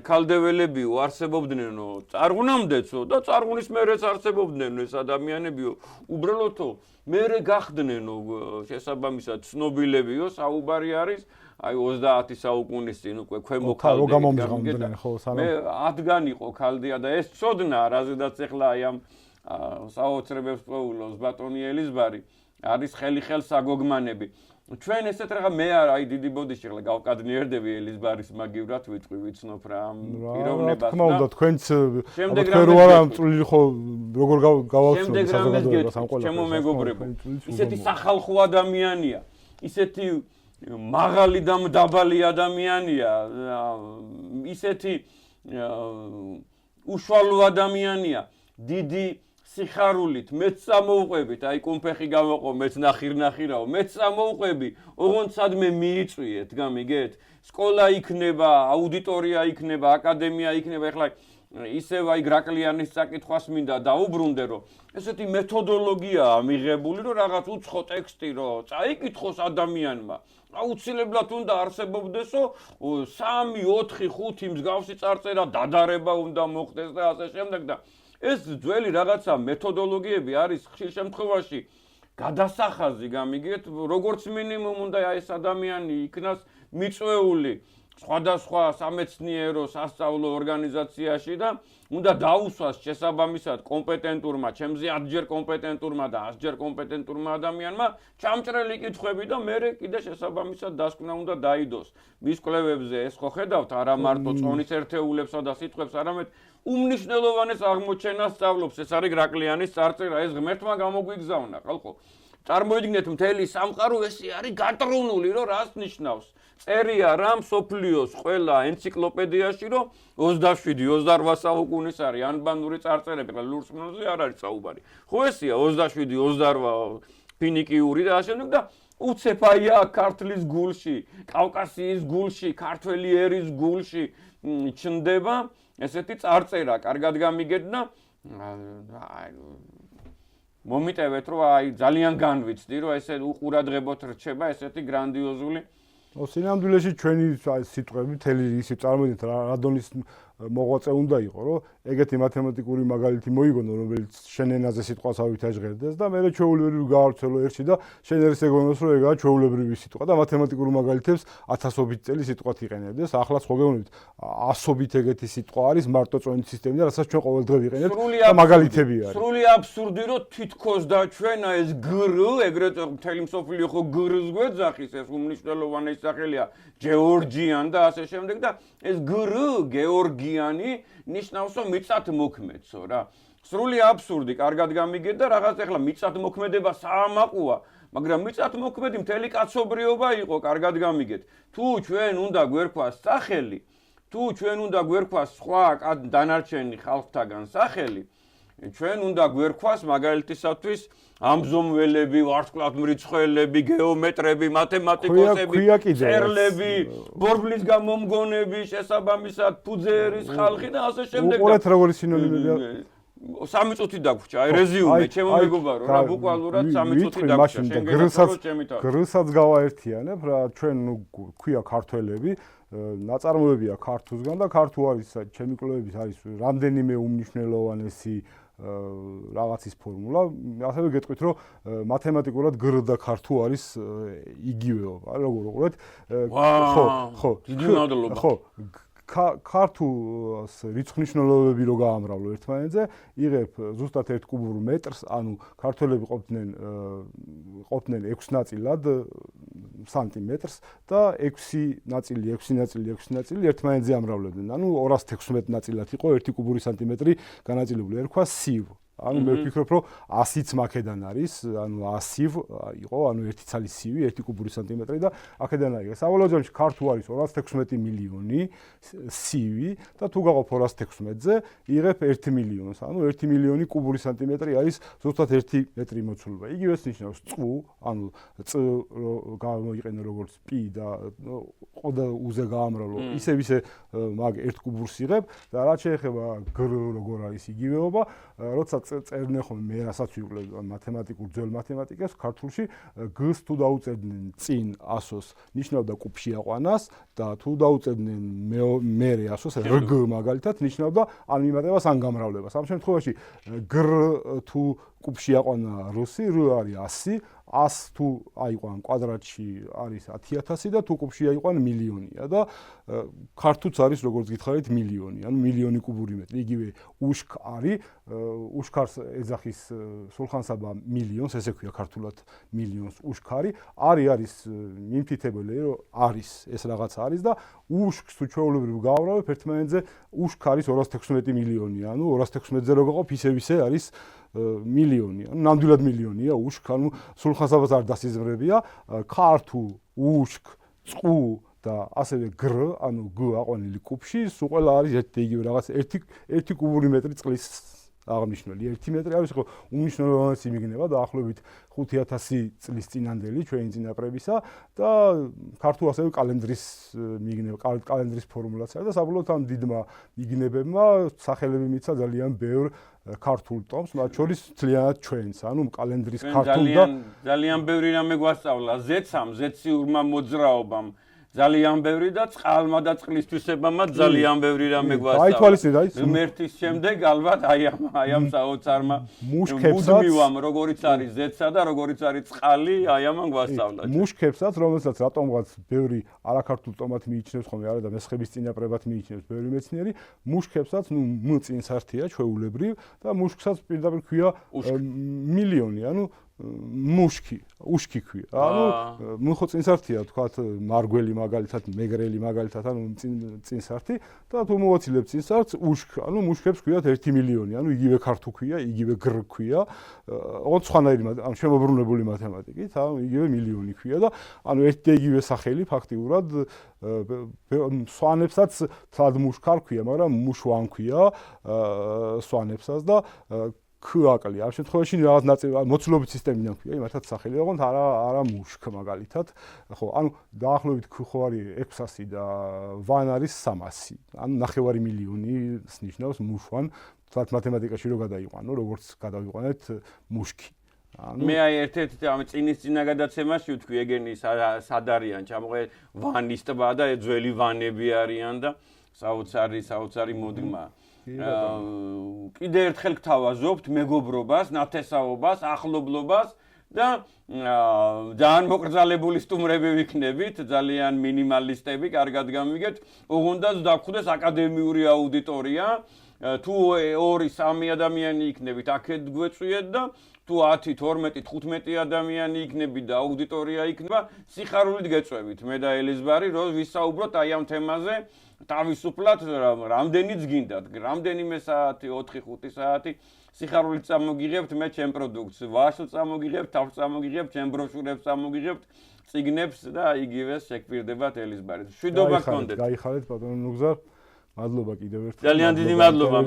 ქალდეველებიო არსებობდნენო წარღუნამდეცო და წარღუნის მერეც არსებობდნენო ეს ადამიანებიო უბრალოდო მერე გახდნენო შესაბამისად ცნობილებიო საუბარი არის აი 30 საუკუნის წინ უკვე ქვემო ქალდეველები ხო მე ადგან იყო ქალდია და ეს ცოდნა რაზედაც ახლა აი ამ საოცრებებს პოულოს ბატონი ელიზბარი არის ხელი-ხელ საგოგმანები ჩვენ ესეთ რაღაც მე აი დიდი ბოდიში ახლა გავკადნიერდები ელიზბარის მაგივრად ვიტყვი ვიცნობ რა ამ პიროვნებას და უნდა თქვენც რო არა წვლილი ხო როგორ გავავცნობთ საზოგადოებას ამ ყველაფერს ჩემო მეგობრებო ისეთი სახალხო ადამიანია ისეთი მაღალი და მდაბალი ადამიანია ისეთი უშუალო ადამიანია დიდი სიხარულით მეც წამოუყვებით აი კუნფეხი გამოყო მეც ნახირნახირაო მეც წამოუყვები ოღონდ სადმე მიიწვიეთ გამიგეთ სკოლა იქნება აუდიტორია იქნება აკადემია იქნება ეხლა ისევ აი გრაკლიანის წაკითხვას მინდა დაუბრუნდე რომ ესეთი მეთოდოლოგიაა მიღებული რომ რაღაც უცხო ტექსტი რომ წაიკითხოს ადამიანმა აუცილებლად უნდა არსებობდესო 3, 4, 5 მსგავსი წარწერა დადარება უნდა მოხდეს და ასე შემდეგ და ეს ძველი რაღაცა მეთოდოლოგიები არის ხშირ შემთხვევაში გადასახაზი გამიგეთ როგორც მინიმუმ უნდა ეს ადამიანი იქნას მიწვეული სხვადასხვა სამეცნიერო სასწავლო ორგანიზაციაში და უნდა დაუსვას შესაბამისად კომპეტენტურმა ჩემზე 10ჯერ კომპეტენტურმა და 100ჯერ კომპეტენტურმა ადამიანმა ჩამჭრელი კითხვები და მე კიდე შესაბამისად დასკვნა უნდა დაიდოს მის კვლევებზე ეს ხო ხედავთ არა მარტო წონის ერთეულებსა და სიტყვებს არამედ უმნიშვნელოვანეს აღმოჩენას სწავლობს, ეს არის გრაკლიანის წარწერა, ეს ღმერთმა გამოგვიგზავნა, ხალხო. წარმოიდგინეთ, მთელი სამყარო ესე არის გატრუნული, რომ რას ნიშნავს. წერია რა მსოფლიოს ყველა ენციკლოპედიაში, რომ 27-28 საუკუნის არის ანბანური წარწერები, ხა ლურსმნოზე არ არის საუბარი. ხო ესეა 27-28 ფინიკიური და ასე შემდეგ და უცეფაია ქართლის გულში, კავკასიის გულში, ქართველი ერის გულში ჩნდება ესეთი წარწერა, კარგად გამიგეთ და მომიტევეთ, რომ აი ძალიან განვიცდი, რომ ესე უყურადღებოთ რჩება ესეთი გრანდიოზული სინამდვილეში ჩვენი სიტყვები მთელი ისი წარმოიდგინეთ რადონის მოღვაწე უნდა იყო, რომ ეგეთი მათემატიკური მაგალითი მოიგონო, რომელიც შენ ენაზე სიტყვას ავითაჟღერდეს და მე ჩვეულებრივ გაავრცელო ერთში და შენ ეს ეგონოს, რომ ეგაა ჩვეულებრივი სიტყვა და მათემატიკურ მაგალითებს 1000-ობით წელი სიტყვათ იყენებდეს. ახლა ხო გეუბნებით 100-ობით ეგეთი სიტყვა არის მარტო წონით სისტემიდან, რასაც ჩვენ ყოველდღე ვიყენებთ და მაგალითები არის. სრული აბსურდი, რომ თითქოს დაჩვენა ეს გრ, ეგრეთ მთელი მსოფლიო ხო გრს გვეძახის, ეს უმნიშვნელოვანესი სახელია ჯეორჯიან და ასე შემდეგ და ეს გრ გეორგიანი ნიშნავს რომ მიწათმოქმედსო რა. სრული აბსურდი, კარგად გამიგეთ და რაღაც ახლა მიწათმოქმედება საამაყოა, მაგრამ მიწათმოქმედი მთელი კაცობრიობა იყო, კარგად გამიგეთ. თუ ჩვენ უნდა გვერქვას სახელი, თუ ჩვენ უნდა გვერქვას სხვა დანარჩენი ხალხთაგან სახელი, ჩვენ უნდა გვერქვას მაგალითისათვის ამბზომველები, ვარსკვლავთმრიცხველები, გეომეტრები, მათემატიკოსები, წერლები, ბორბლის გამომგონები, შესაბამისად ფუძერის ხალხი და ასე შემდეგ. უყურეთ როგორი სინონიმებია. 3 წუთი დაგვრჩა, აი რეზიუმე, ჩემო მეგობარო, რა ბუკვალურად 3 წუთი დაგვრჩა, შენ გეცხოვრო ჩემი თავი. გრსაც გავაერთიანებ, რა ჩვენ ქვია ქართველები, ნაწარმოებია ქართულსგან და ქართულ არის ჩემი კვლევების არის რამდენიმე უმნიშვნელოვანესი რაღაცის ფორმულა, ასევე გეტყვით, რომ მათემატიკურად გრ და ქართუ არის იგივეობა, როგორ უყურეთ. ხო, დიდი მადლობა. ხო, ქართულს რიცხვნიშნულობები რო გაამრავლო ერთმანეთზე, იღებ ზუსტად 1 კუბურ მეტრს, ანუ ქართველები ყოფდნენ 6 ნაწილად სანტიმეტრს და 6 ნაწილი ერთმანეთზე ამრავლებდნენ. ანუ 216 ნაწილად იყო 1 კუბური სანტიმეტრი განაწილებული. ერქვა სივ. ანუ მე ვფიქრობ, რომ 100-იც მაქედან არის, ანუ 100 იყო, ანუ 1 ცალი სივი, 1 კუბური სანტიმეტრი და აქედან არის. საბოლოო ჯამში ქართულ არის 216 მილიონი სივი და თუ გაყოფ 216-ზე, იღებ 1 მილიონს. ანუ 1 მილიონი კუბური სანტიმეტრი არის ზუსტად 1 მეტრი მოცულობა. იგივეს ნიშნავს წ, ანუ წ გამოიყენო როგორც პი და ყოდა უზე გაამრავლო, ისე მაგ 1 კუბურს იღებ და რაც შეეხება გრ როგორ არის იგივეობა, როცა წერდნენ ხოლმე მე რასაც ვიკლებ მათემატიკურ ძველ მათემატიკას ქართულში გ-ს თუ დაუწერდნენ წინ 100-ს ნიშნავდა კუბში აყვანას და თუ დაუწერდნენ მერე 100-ს რგ მაგალითად ნიშნავდა ან მიმატებას ან გამრავლებას. ამ შემთხვევაში გრ თუ კუბში აყვანა რუსი, რ არის 100, 100 თუ აიყვან კვადრატში არის 10000 და თუ კუბში აიყვან მილიონია და ქართულს არის როგორც გითხარით მილიონი, ანუ მილიონი კუბური მეტრი. იგივე უშქ არის, უშქარს ეძახის სულხან-საბა მილიონს, ესე ქვია ქართულად მილიონს უშქარი. არის მიმთითებელი, რომ არის ეს რაღაც არის და უშქს თუ ჩვეულებრივ გავავრავებ ერთმანეთზე, უშქ არის 216 მილიონი, ანუ 216-ზე რო გაყოფ ისე არის მილიონი, ანუ ნამდვილად მილიონია უშქ, ანუ სულხან-საბას არ დასიზმრებია, ქართულ უშქ, წ და ასევე გრ, ანუ გ აყვანილი კუბში, სულ ყველა არის ერთი იგივე რაღაც 1 კუბური მეტრი წყლის აღნიშნული. 1 მეტრი არის ხო უმნიშვნელოვანესი მიგნება დაახლოებით 5000 წლის წინანდელი ჩვენი წინაპრებისა და ქართულ ასევე კალენდრის მიგნება, კალენდრის ფორმულაცია და საბოლოოდ ამ დიდმა მიგნებებმა სახელები მიცა ძალიან ბევრ ქართულ ტომს, მათ შორის თლიანად ჩვენს, ანუ კალენდრის ქართულ და ძალიან ბევრი რამე გვასწავლა ზეცამ, ზეციურმა მოძრაობამ. ძალიან ბევრი და წყალმა და წყლისთვისებამაც ძალიან ბევრი რამე გვასწავლა. ღმერთის შემდეგ ალბათ აი ამ საოცარმა მუდმივამ, როგორიც არის ზეცა და როგორიც არის წყალი, აი ამან გვასწავლა. მუშქებსაც, რომელსაც რატომღაც ბევრი არაქართულ ტომად მიიჩნევს ხოლმე, არა და მესხების წინაპრებად მიიჩნევს ბევრი მეცნიერი, მუშქებსაც, მ წინსართია ჩვეულებრივ და მუშქსაც პირდაპირ ქვია მილიონი, ანუ უშქი ქვია. ანუ ხო წინსართია თქვათ მარგველი მაგალითად, მეგრელი მაგალითად, ანუ წინსართი და თუ მოვაცილებ წინსართს უშქ, ანუ მუშქებს ქვიათ 1 მილიონი, ანუ იგივე ქართუ ქვია, იგივე გრ ქვია, ოღონდ სხვანაირი ანუ შემოbrunებული მათემატიკით, ანუ იგივე მილიონი ქვია და ანუ ერთ და იგივე სახელი ფაქტიურად სვანებსაც თლად მუშქარ ქვია, მაგრამ მუშვან ქვია სვანებსაც და ქაკლი. ამ შემთხვევაში რაღაც ნაწილი მოცულობის სისტემიდან ქვია, იმათაც სახელი, ოღონდ არა მუშქ მაგალითად. ხო, ანუ დაახლოებით ქ ხო არის 600 და ვან არის 300. ანუ 9 მილიონი ნიშნავს მუშვან. თლად მათემატიკაში რო გადაიყვანო, როგორც გადავიყვანეთ მუშქი. მე აი ერთ-ერთი ამ წინა გადაცემაში ვთქვი ეგენი სად არიან ჩამოღე ვანის ტბა და ძველი ვანები არიან და საოცარი მოდგმა. კიდე ერთხელ გთავაზობთ მეგობრობას, ნათესაობას, ახლობლობას და ძალიან მოკრძალებული სტუმრები ვიქნებით, ძალიან მინიმალისტები, კარგად გამიგეთ. ოღონდ დაგხვდეს აკადემიური აუდიტორია. თუ 2-3 ადამიანი იქნებით, აქეთ გვეწვიეთ და თუ 10, 12, 15 ადამიანი იქნებით და აუდიტორია იქნება, სიხარულით გეწვევით. მე და ელიზბარი რო ვისაუბროთ აი ამ თემაზე თავისუფლად, რამდენიც გინდათ, რამდენიმე საათი, 4-5 საათი სიხარულით წამოგიღებთ მე ჩემ პროდუქტს, ვაშლს წამოგიღებთ, თავს წამოგიღებთ, ჩემ ბროშურებს წამოგიღებთ, წიგნებს და იგივეს შეგვირდებათ ელიზბარით. მშვიდობა გქონდეთ. გაიხარეთ ბატონო ნუგზარ. მადლობა კიდევ ერთხელ. ძალიან დიდი მადლობა.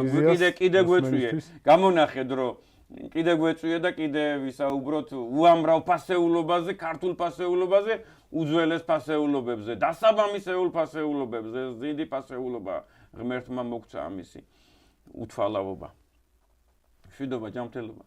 კიდე გვეწვიე. გამონახეთ რომ კიდე გვეწვიე და კიდე ვისაუბროთ უამრავ ფასეულობაზე, ქართულ ფასეულობაზე, უძველეს ფასეულობებზე, დასაბამისეულ ფასეულობებზე, დიდი ფასეულობა ღმერთმა მოგცა ამისი უთვალავობა. მშვიდობა, ჯანმრთელობა.